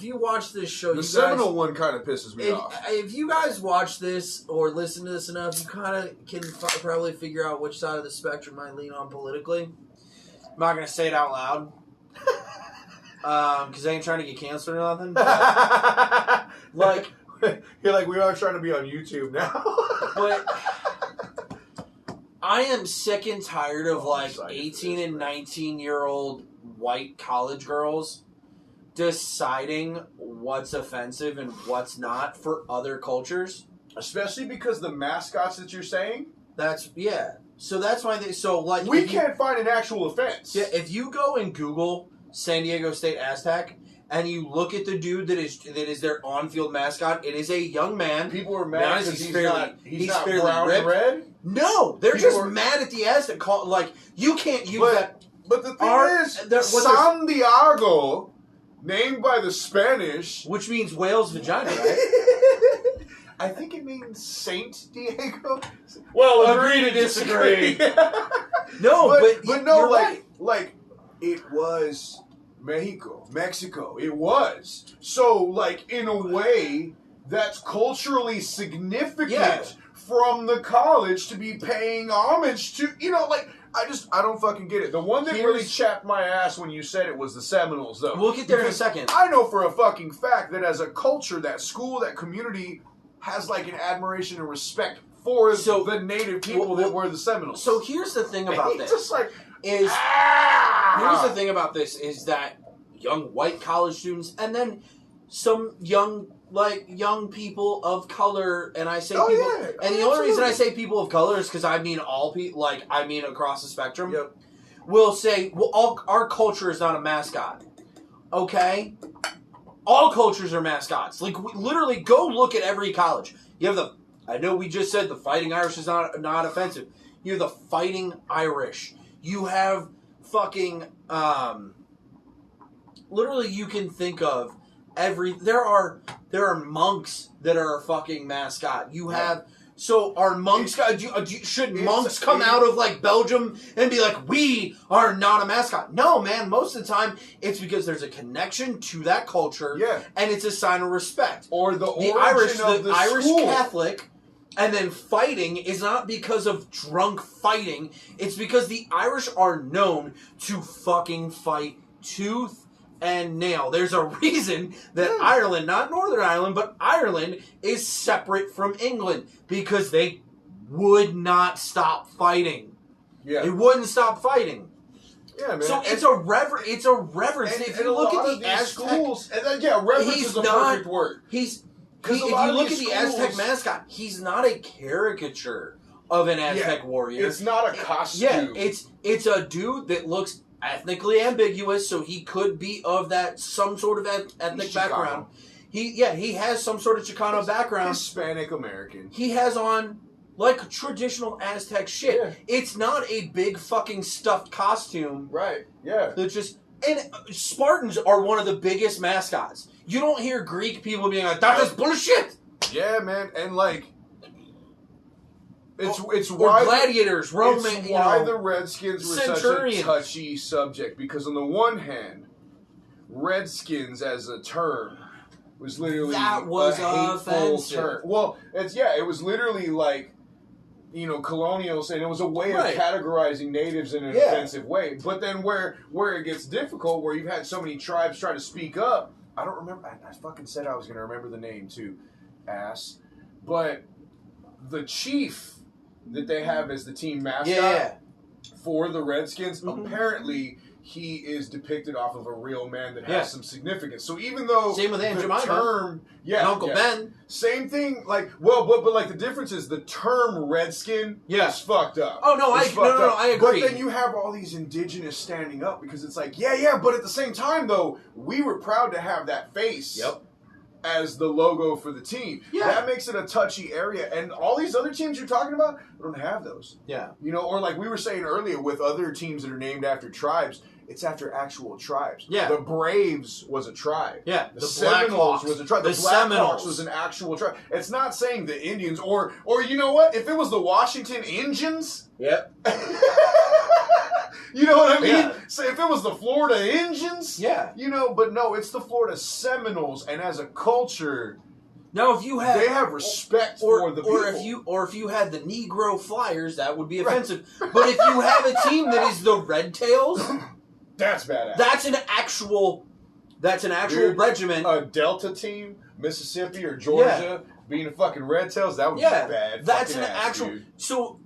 you watch this show, the Seminole one kind of pisses me off. If you guys watch this or listen to this enough, you kind of can probably figure out which side of the spectrum I lean on politically. I'm not going to say it out loud. Because I ain't trying to get canceled or nothing. But, like, you're like, we are trying to be on YouTube now. But I am sick and tired of 18 and 19-year-old white college girls deciding what's offensive and what's not for other cultures. Especially because the mascots that you're saying. So that's why we can't find an actual offense. Yeah, if you go and Google San Diego State Aztec and you look at the dude that is their on-field mascot, it is a young man. People are mad because he's not fairly brown ripped. and red? No, they're just mad at the Aztec. You can't use that. But the thing is, San Diego, named by the Spanish, which means whale's vagina, right? I think it means Saint Diego. Well, agree to disagree. No, but no, you're right. It was Mexico. It was. So, in a way, that's culturally significant from the college to be paying homage to, I don't fucking get it. The one that really chapped my ass when you said it was the Seminoles, though. We'll get there in a second. I know for a fucking fact that as a culture, that school, that community has, an admiration and respect for the native people that were the Seminoles. So here's the thing about this. Just here's the thing about this is that young white college students and then some young people of color, and I say and the only reason I say people of color is because I mean all people, I mean across the spectrum. Yep. Will say, well, our culture is not a mascot. Okay? All cultures are mascots. Literally, go look at every college. You have I know we just said the Fighting Irish is not offensive. You have the Fighting Irish. You have fucking, literally you can think of there are monks that are a fucking mascot. You have, so are monks, should monks come out of Belgium and be like, we are not a mascot? No, man, most of the time it's because there's a connection to that culture and it's a sign of respect. Or the Irish school. Catholic. And then fighting is not because of drunk fighting. It's because the Irish are known to fucking fight tooth and nail. There's a reason that Ireland, not Northern Ireland, but Ireland is separate from England. Because they would not stop fighting. Yeah. They wouldn't stop fighting. Yeah, man. So it's a reverence. If you look at the Aztec schools, reverence is the perfect word. If you look at the Aztec mascot, he's not a caricature of an Aztec warrior. It's not a costume. Yeah, it's a dude that looks ethnically ambiguous, so he could be of that some sort of ethnic background. He has some sort of Chicano background. Hispanic American. He has on traditional Aztec shit. Yeah. It's not a big fucking stuffed costume. Right. Yeah. And Spartans are one of the biggest mascots. You don't hear Greek people being like, that is bullshit! Yeah, man. And it's or why gladiators, Roman, it's why the Redskins were such a touchy subject. Because on the one hand, Redskins as a term was literally that was a hateful offensive term. Well, it was literally colonial, and it was a way of categorizing natives in an offensive way. But then where it gets difficult, where you've had so many tribes try to speak up, I don't remember. I fucking said I was going to remember the name too, ass. But the chief that they have as the team mascot for the Redskins, apparently he is depicted off of a real man that has some significance. So even though same with Aunt Jemima, term, and Uncle Ben, same thing. Like, well, but like the difference is the term redskin is fucked up. Oh no, I agree. But then you have all these indigenous standing up because it's like, but at the same time though, we were proud to have that face. Yep. As the logo for the team. Yeah. That makes it a touchy area. And all these other teams you're talking about don't have those. Yeah. You know, or like we were saying earlier with other teams that are named after tribes, it's after actual tribes. Yeah. The Braves was a tribe. Yeah. The Seminoles was a tribe. The Blackhawks was an actual tribe. It's not saying the Indians or you know what? If it was the Washington Indians. Yep. You know what I mean? Yeah. So if it was the Florida Indians, you know, but no, it's the Florida Seminoles, and as a culture, now if you had they have respect for the people. Or if you had the Negro Flyers, that would be offensive. But if you have a team that is the Red Tails, that's badass. That's an actual regiment. A Delta team, Mississippi or Georgia. Being a fucking Red Tails, that would be bad. That's an ass, actual. Dude. So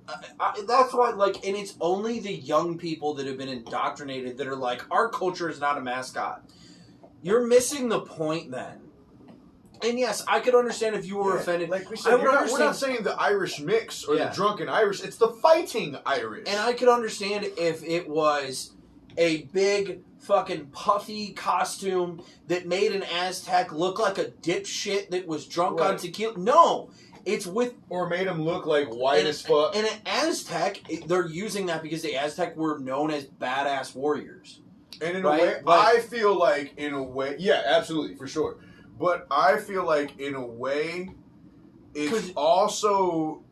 that's why, like, and it's only the young people that have been indoctrinated that are like, our culture is not a mascot. You're missing the point then. And yes, I could understand if you were offended. Like we said, we're not saying the Irish mix or the drunken Irish. It's the fighting Irish. And I could understand if it was a big fucking puffy costume that made an Aztec look like a dipshit that was drunk on tequila. No, it's with... Or made him look like white as fuck. And an Aztec, they're using that because the Aztec were known as badass warriors. And in a way, I feel like, in a way... Yeah, absolutely, for sure. But I feel like, in a way, it's also...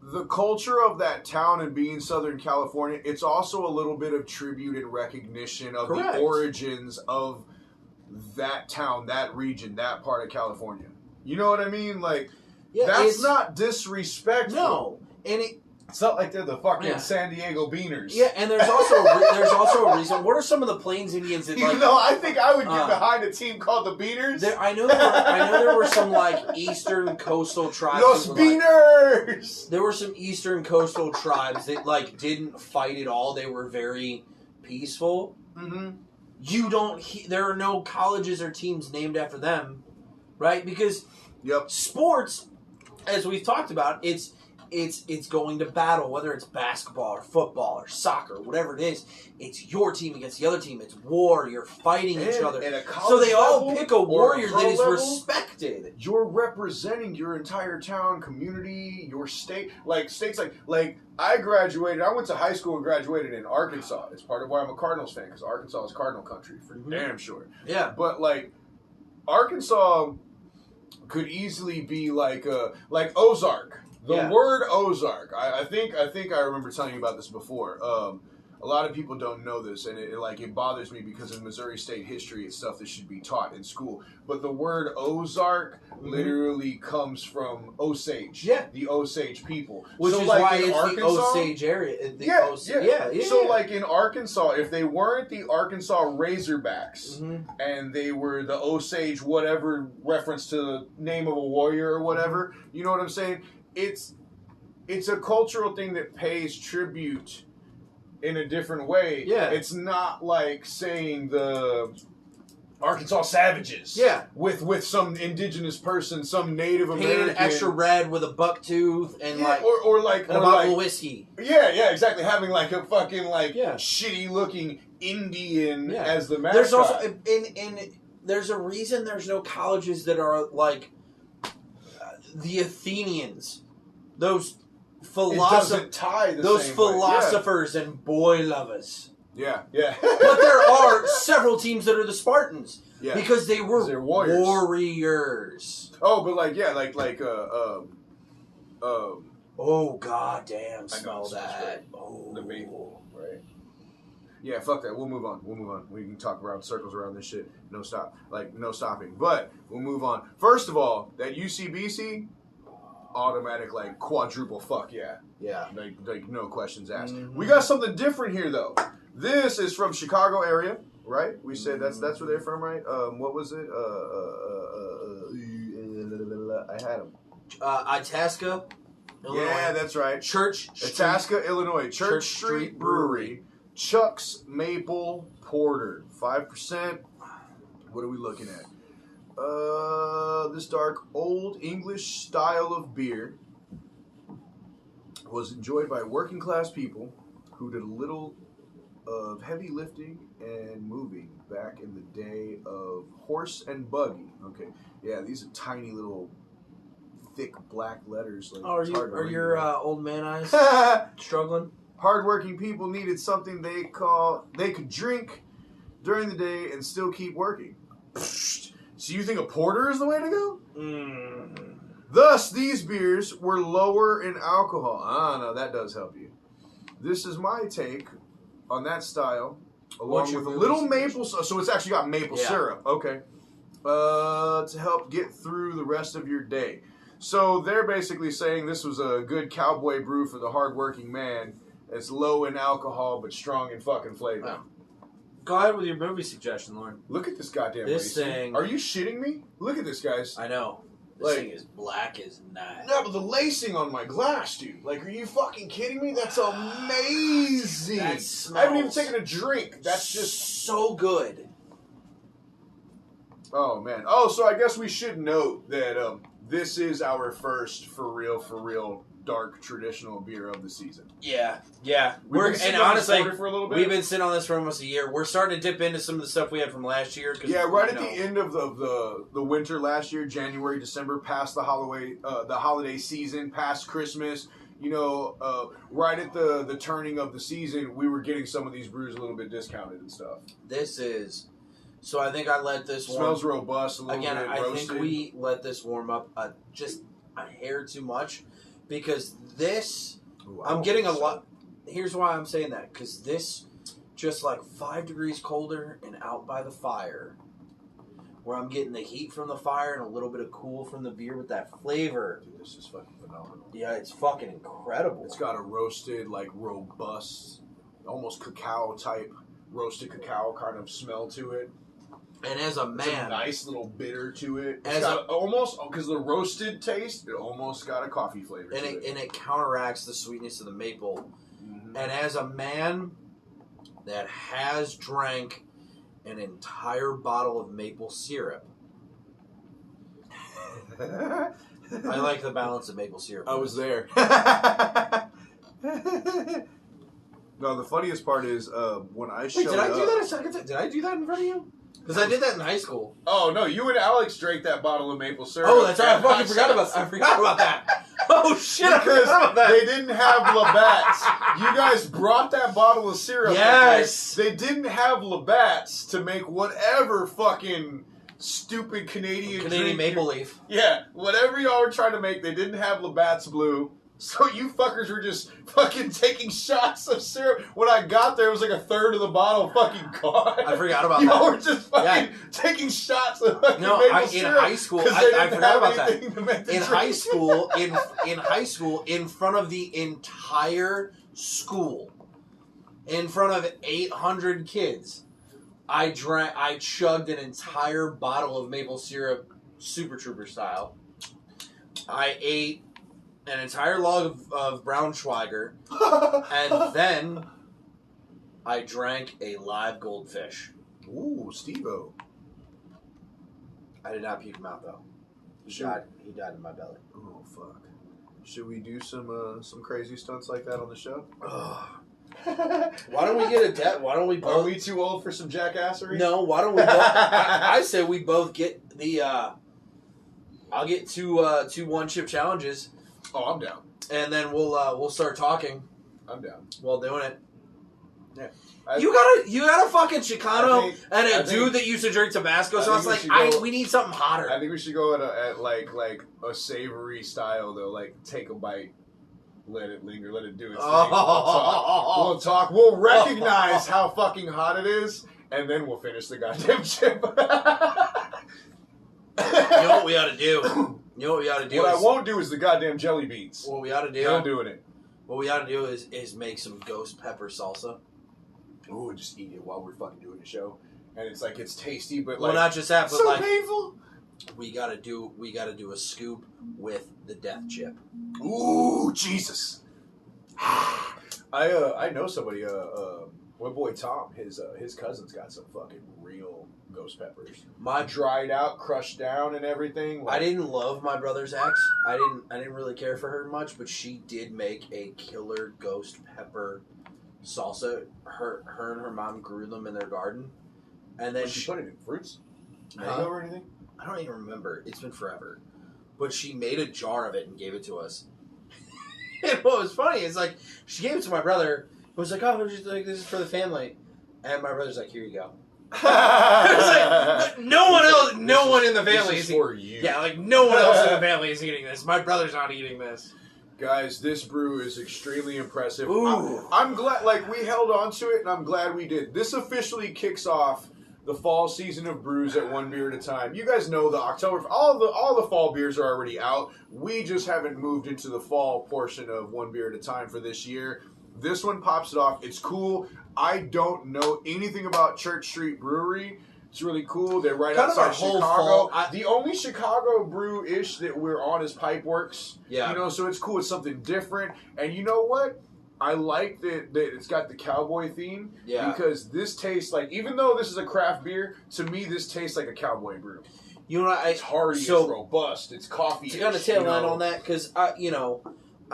The culture of that town and being Southern California, it's also a little bit of tribute and recognition of the origins of that town, that region, that part of California. You know what I mean? Like, that's not disrespectful. No. And it's not like they're the fucking San Diego Beaners. Yeah, and there's also a reason. What are some of the Plains Indians that, like... You know, I think I would get behind a team called the Beaners. I know there were some, like, eastern coastal tribes... Los Beaners! Like, there were some eastern coastal tribes that, like, didn't fight at all. They were very peaceful. Mm-hmm. You don't... there are no colleges or teams named after them, right? Because sports, as we've talked about, it's going to battle, whether it's basketball or football or soccer, whatever it is. It's your team against the other team. It's war. You're fighting each other. So they all pick a warrior that is respected. You're representing your entire town, community, your state. Like, states like I graduated. I went to high school and graduated in Arkansas. It's part of why I'm a Cardinals fan, because Arkansas is Cardinal country, for damn sure. Yeah. But, like, Arkansas could easily be like Ozark. The word Ozark, I think I remember telling you about this before. A lot of people don't know this, and it bothers me because in Missouri State history, it's stuff that should be taught in school. But the word Ozark literally comes from Osage. Yeah. The Osage people. Which is like why in it's Arkansas, the Osage area. So like in Arkansas, if they weren't the Arkansas Razorbacks, and they were the Osage whatever, reference to the name of a warrior or whatever, you know what I'm saying? It's a cultural thing that pays tribute in a different way. Yeah. It's not like saying the Arkansas Savages. Yeah. With some indigenous person, some Native American. Painted extra red with a buck tooth and or a bottle of whiskey. Yeah, exactly. Having like a fucking shitty looking Indian as the mascot. There's also and there's a reason there's no colleges that are like the Athenians. Those philosophers and boy lovers. Yeah. But there are several teams that are the Spartans. Yeah. Because they were warriors. Oh, but oh goddamn! Smell that. Oh, the maple, right? Yeah, fuck that. We'll move on. We can talk around circles around this shit. No stopping. But we'll move on. First of all, that UCBC. Automatic quadruple fuck yeah. Like no questions asked. We got something different here though. This is from Chicago area, right? We said that's where they're from, right? What was it? I had them. Itasca, Illinois. Yeah, that's right. Church Itasca, Illinois. Church Street Brewery. Chuck's Maple Porter, 5%. What are we looking at? This dark old English style of beer was enjoyed by working class people who did a little of heavy lifting and moving back in the day of horse and buggy. Okay, yeah, these are tiny little thick black letters. Like, are your old man eyes struggling? Hardworking people needed something they could drink during the day and still keep working. So you think a porter is the way to go? Thus, these beers were lower in alcohol. Ah, no, that does help you. This is my take on that style, along with a little maple. So it's actually got maple syrup. Okay. To help get through the rest of your day. So they're basically saying this was a good cowboy brew for the hardworking man. It's low in alcohol, but strong in fucking flavor. Oh. Go ahead with your movie suggestion, Lauren. Look at this goddamn this lacing. thing. Are you shitting me? Look at this, guys. I know. This thing is black as night. No, but the lacing on my glass, dude. Like, are you fucking kidding me? That's amazing. That smells. I haven't even taken a drink. That's just so good. Oh, man. Oh, so I guess we should note that this is our first for real dark traditional beer of the season. Yeah. And honestly, for a little bit. We've been sitting on this for almost a year. We're starting to dip into some of the stuff we had from last year. Yeah, right at the end of the winter last year, January, December, past the holiday season, past Christmas. You know, right at the turning of the season, we were getting some of these brews a little bit discounted and stuff. This is. So I think I let this warm. Smells robust, a little bit roasted. I think we let this warm up just a hair too much. Because this, I'm getting a lot. Here's why I'm saying that. Because this, just like 5 degrees colder and out by the fire, where I'm getting the heat from the fire and a little bit of cool from the beer with that flavor. Dude, this is fucking phenomenal. Yeah, it's fucking incredible. It's got a roasted, like, robust, almost cacao type, roasted cacao kind of smell to it. And as a man, it's a nice little bitter to it. It's got almost, because the roasted taste, it almost got a coffee flavor to it. And it counteracts the sweetness of the maple. Mm-hmm. And as a man that has drank an entire bottle of maple syrup, I like the balance of maple syrup. I was there. No, the funniest part is when I showed up. Did I do that in front of you? Because I did that in high school. Oh, no, you and Alex drank that bottle of maple syrup. Oh, that's right. I fucking forgot about that. Oh, shit. Because they didn't have Labatt's. You guys brought that bottle of syrup. Yes. They didn't have Labatt's to make whatever fucking stupid Canadian maple leaf. Yeah, whatever y'all were trying to make, they didn't have Labatt's Blue. So you fuckers were just fucking taking shots of syrup. When I got there, it was like a third of the bottle fucking gone. I forgot about y'all that. Y'all were just fucking taking shots of fucking maple syrup. In high school, I forgot about that. In high school, in front of the entire school, in front of 800 kids, I chugged an entire bottle of maple syrup, Super Trooper style. I ate an entire log of Braunschweiger, and then I drank a live goldfish. Ooh, Steve-O. I did not puke him out, though. He died in my belly. Oh, fuck. Should we do some crazy stunts like that on the show? Why don't we get a Why don't we both... Are we too old for some jackassery? No, why don't we both... I say we both get the... I'll get two one-chip challenges. Oh, I'm down. And then we'll start talking. I'm down. While doing it. Yeah. You got a fucking Chicano and a dude that used to drink Tabasco, so I was like, we need something hotter. I think we should go at like a savory style though, like take a bite, let it linger, let it do its thing. We'll talk. We'll recognize how fucking hot it is, and then we'll finish the goddamn chip. You know what we ought to do? What I won't do is the goddamn jelly beans. What we ought to do? I'm doing it. What we ought to do is make some ghost pepper salsa. Ooh, and just eat it while we're fucking doing the show. And it's like, it's tasty, but well, not just that, but so like painful. We gotta do a scoop with the death chip. Ooh, Jesus. I know somebody My boy Tom, his cousin's got some fucking real ghost peppers. My dried out, crushed down, and everything. I didn't love my brother's ex. I didn't really care for her much, but she did make a killer ghost pepper salsa. Her and her mom grew them in their garden, and then she put it in fruits, mango or anything. I don't even remember. It's been forever, but she made a jar of it and gave it to us. And what was funny is like she gave it to my brother. It was like, oh, this is for the family, and my brother's like, here you go. Like, no one in the family is for you. Yeah, like no one else in the family is eating this. My brother's not eating this. Guys, this brew is extremely impressive. Ooh. I'm glad, like, we held on to it, and I'm glad we did. This officially kicks off the fall season of brews at one beer at a time. You guys know the October, all the fall beers are already out. We just haven't moved into the fall portion of one beer at a time for this year. This one pops it off. It's cool. I don't know anything about Church Street Brewery. It's really cool. They're right outside Chicago. The only Chicago brew-ish that we're on is Pipeworks. Yeah. You know, so it's cool. It's something different. And you know what? I like that it's got the cowboy theme. Yeah. Because this tastes like, even though this is a craft beer, to me this tastes like a cowboy brew. You know what? It's hearty, it's robust, it's coffee. To kind of tail end on that, because, I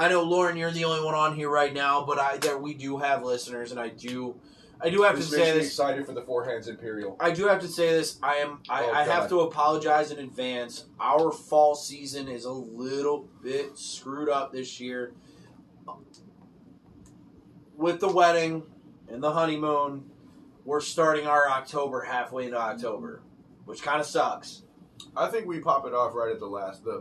know, Lauren, you're the only one on here right now, but we do have listeners, and I do have to say this. Makes me excited for the Four Hands Imperial. I do have to say this. I have to apologize in advance. Our fall season is a little bit screwed up this year. With the wedding and the honeymoon, we're starting our October halfway into October, which kind of sucks. I think we pop it off right at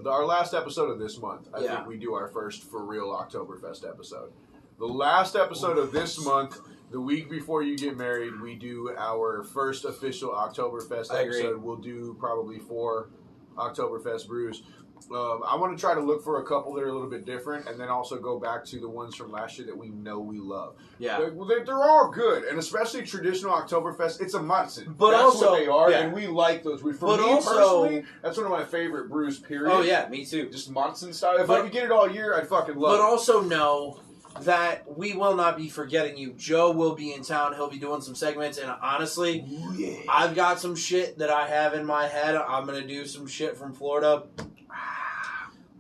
our last episode of this month. I Yeah. think we do our first for real Oktoberfest episode. The last episode of this month, the week before you get married, we do our first official Oktoberfest episode. We'll do probably 4 Oktoberfest brews. I want to try to look for a couple that are a little bit different, and then also go back to the ones from last year that we know we love. Yeah, they're all good, and especially traditional Oktoberfest. It's a Meissen. But that's also, what they are, yeah. and we like those. Personally, that's one of my favorite brews. Period. Oh yeah, me too. Just Meissen style. If I could get it all year, I'd fucking love it. But also know that we will not be forgetting you. Joe will be in town. He'll be doing some segments, and honestly, I've got some shit that I have in my head. I'm gonna do some shit from Florida.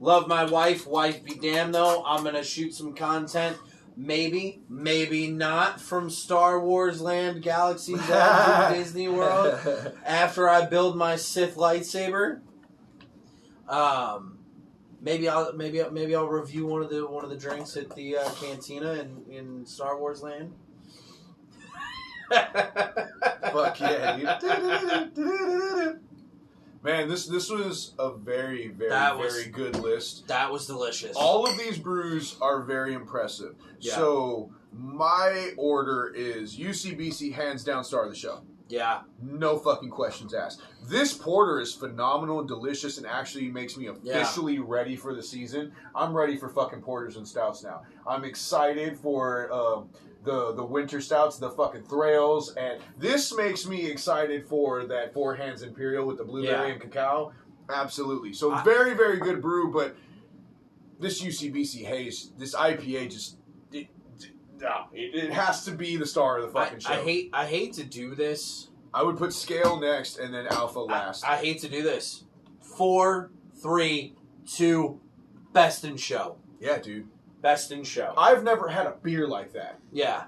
Love my wife. Wife be damned, though. I'm going to shoot some content. Maybe not from Star Wars Land, Galaxy's Edge, Disney World. After I build my Sith lightsaber, maybe I'll review one of the drinks at the cantina in Star Wars Land. Fuck yeah, dude. Man, this was a very, very good list. That was delicious. All of these brews are very impressive. Yeah. So, my order is UCBC, hands down, star of the show. Yeah. No fucking questions asked. This porter is phenomenal and delicious and actually makes me officially ready for the season. I'm ready for fucking porters and stouts now. I'm excited for the winter stouts, the fucking Thrails, and this makes me excited for that Four Hands Imperial with the blueberry and cacao. Absolutely. So very, very good brew, but this UCBC Haze, this IPA just it has to be the star of the fucking show. I hate to do this. I would put Scale next and then Alpha last. I hate to do this. 4, 3, 2, best in show. Yeah, dude. Best in show. I've never had a beer like that. Yeah.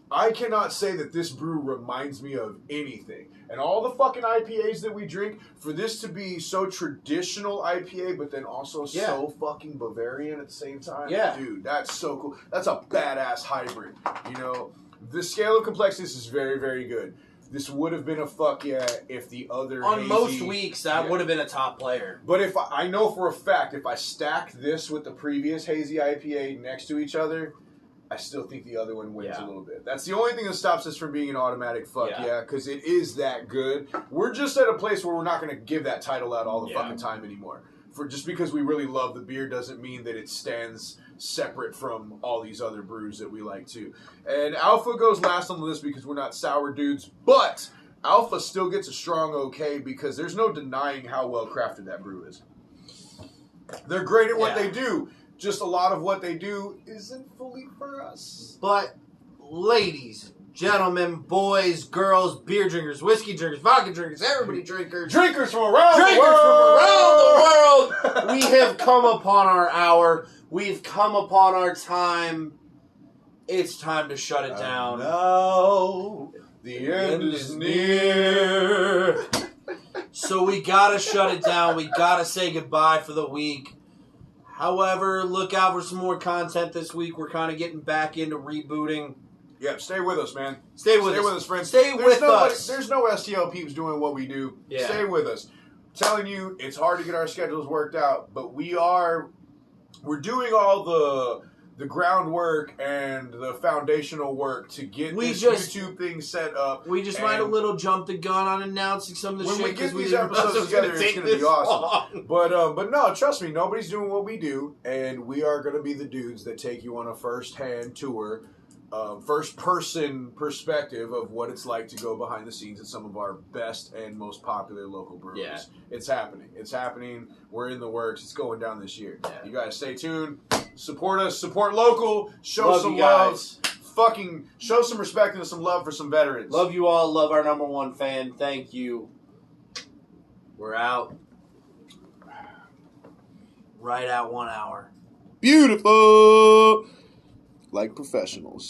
I cannot say that this brew reminds me of anything. And all the fucking IPAs that we drink, for this to be so traditional IPA, but then also so fucking Bavarian at the same time. Yeah. Dude, that's so cool. That's a badass hybrid. You know, the scale of complexity is very, very good. This would have been a fuck yeah if the other on hazy, most weeks that would have been a top player. But if I know for a fact, if I stack this with the previous hazy IPA next to each other, I still think the other one wins a little bit. That's the only thing that stops us from being an automatic fuck yeah, because it is that good. We're just at a place where we're not going to give that title out all the fucking time anymore. For just because we really love the beer doesn't mean that it stands separate from all these other brews that we like too. And Alpha goes last on the list because we're not sour dudes, but Alpha still gets a strong okay because there's no denying how well crafted that brew is. They're great at what they do. Just a lot of what they do isn't fully for us. But, ladies, gentlemen, boys, girls, beer drinkers, whiskey drinkers, vodka drinkers, everybody drinkers. Drinkers from around the Drinkers world. from around the world. We have come upon our hour. We've come upon our time. It's time to shut it down. Now the end is near. So we gotta shut it down. We gotta say goodbye for the week. However, look out for some more content this week. We're kind of getting back into rebooting. Yep, stay with us, man. Stay with us, friends. Stay with us. There's no STL peeps doing what we do. Yeah. Stay with us. Telling you, it's hard to get our schedules worked out, but we're doing all the groundwork and the foundational work to get this YouTube thing set up. We just might a little jump the gun on announcing some of the when shit. we get these episodes together, it's going to be awesome. But no, trust me, nobody's doing what we do, and we are going to be the dudes that take you on a first-hand tour, first-person perspective of what it's like to go behind the scenes at some of our best and most popular local breweries. Yeah. It's happening. It's happening. We're in the works. It's going down this year. Yeah. You guys stay tuned. Support us. Support local. Show some love. Fucking show some respect and some love for some veterans. Love you all. Love our number one fan. Thank you. We're out. Right at 1 hour. Beautiful. Like professionals.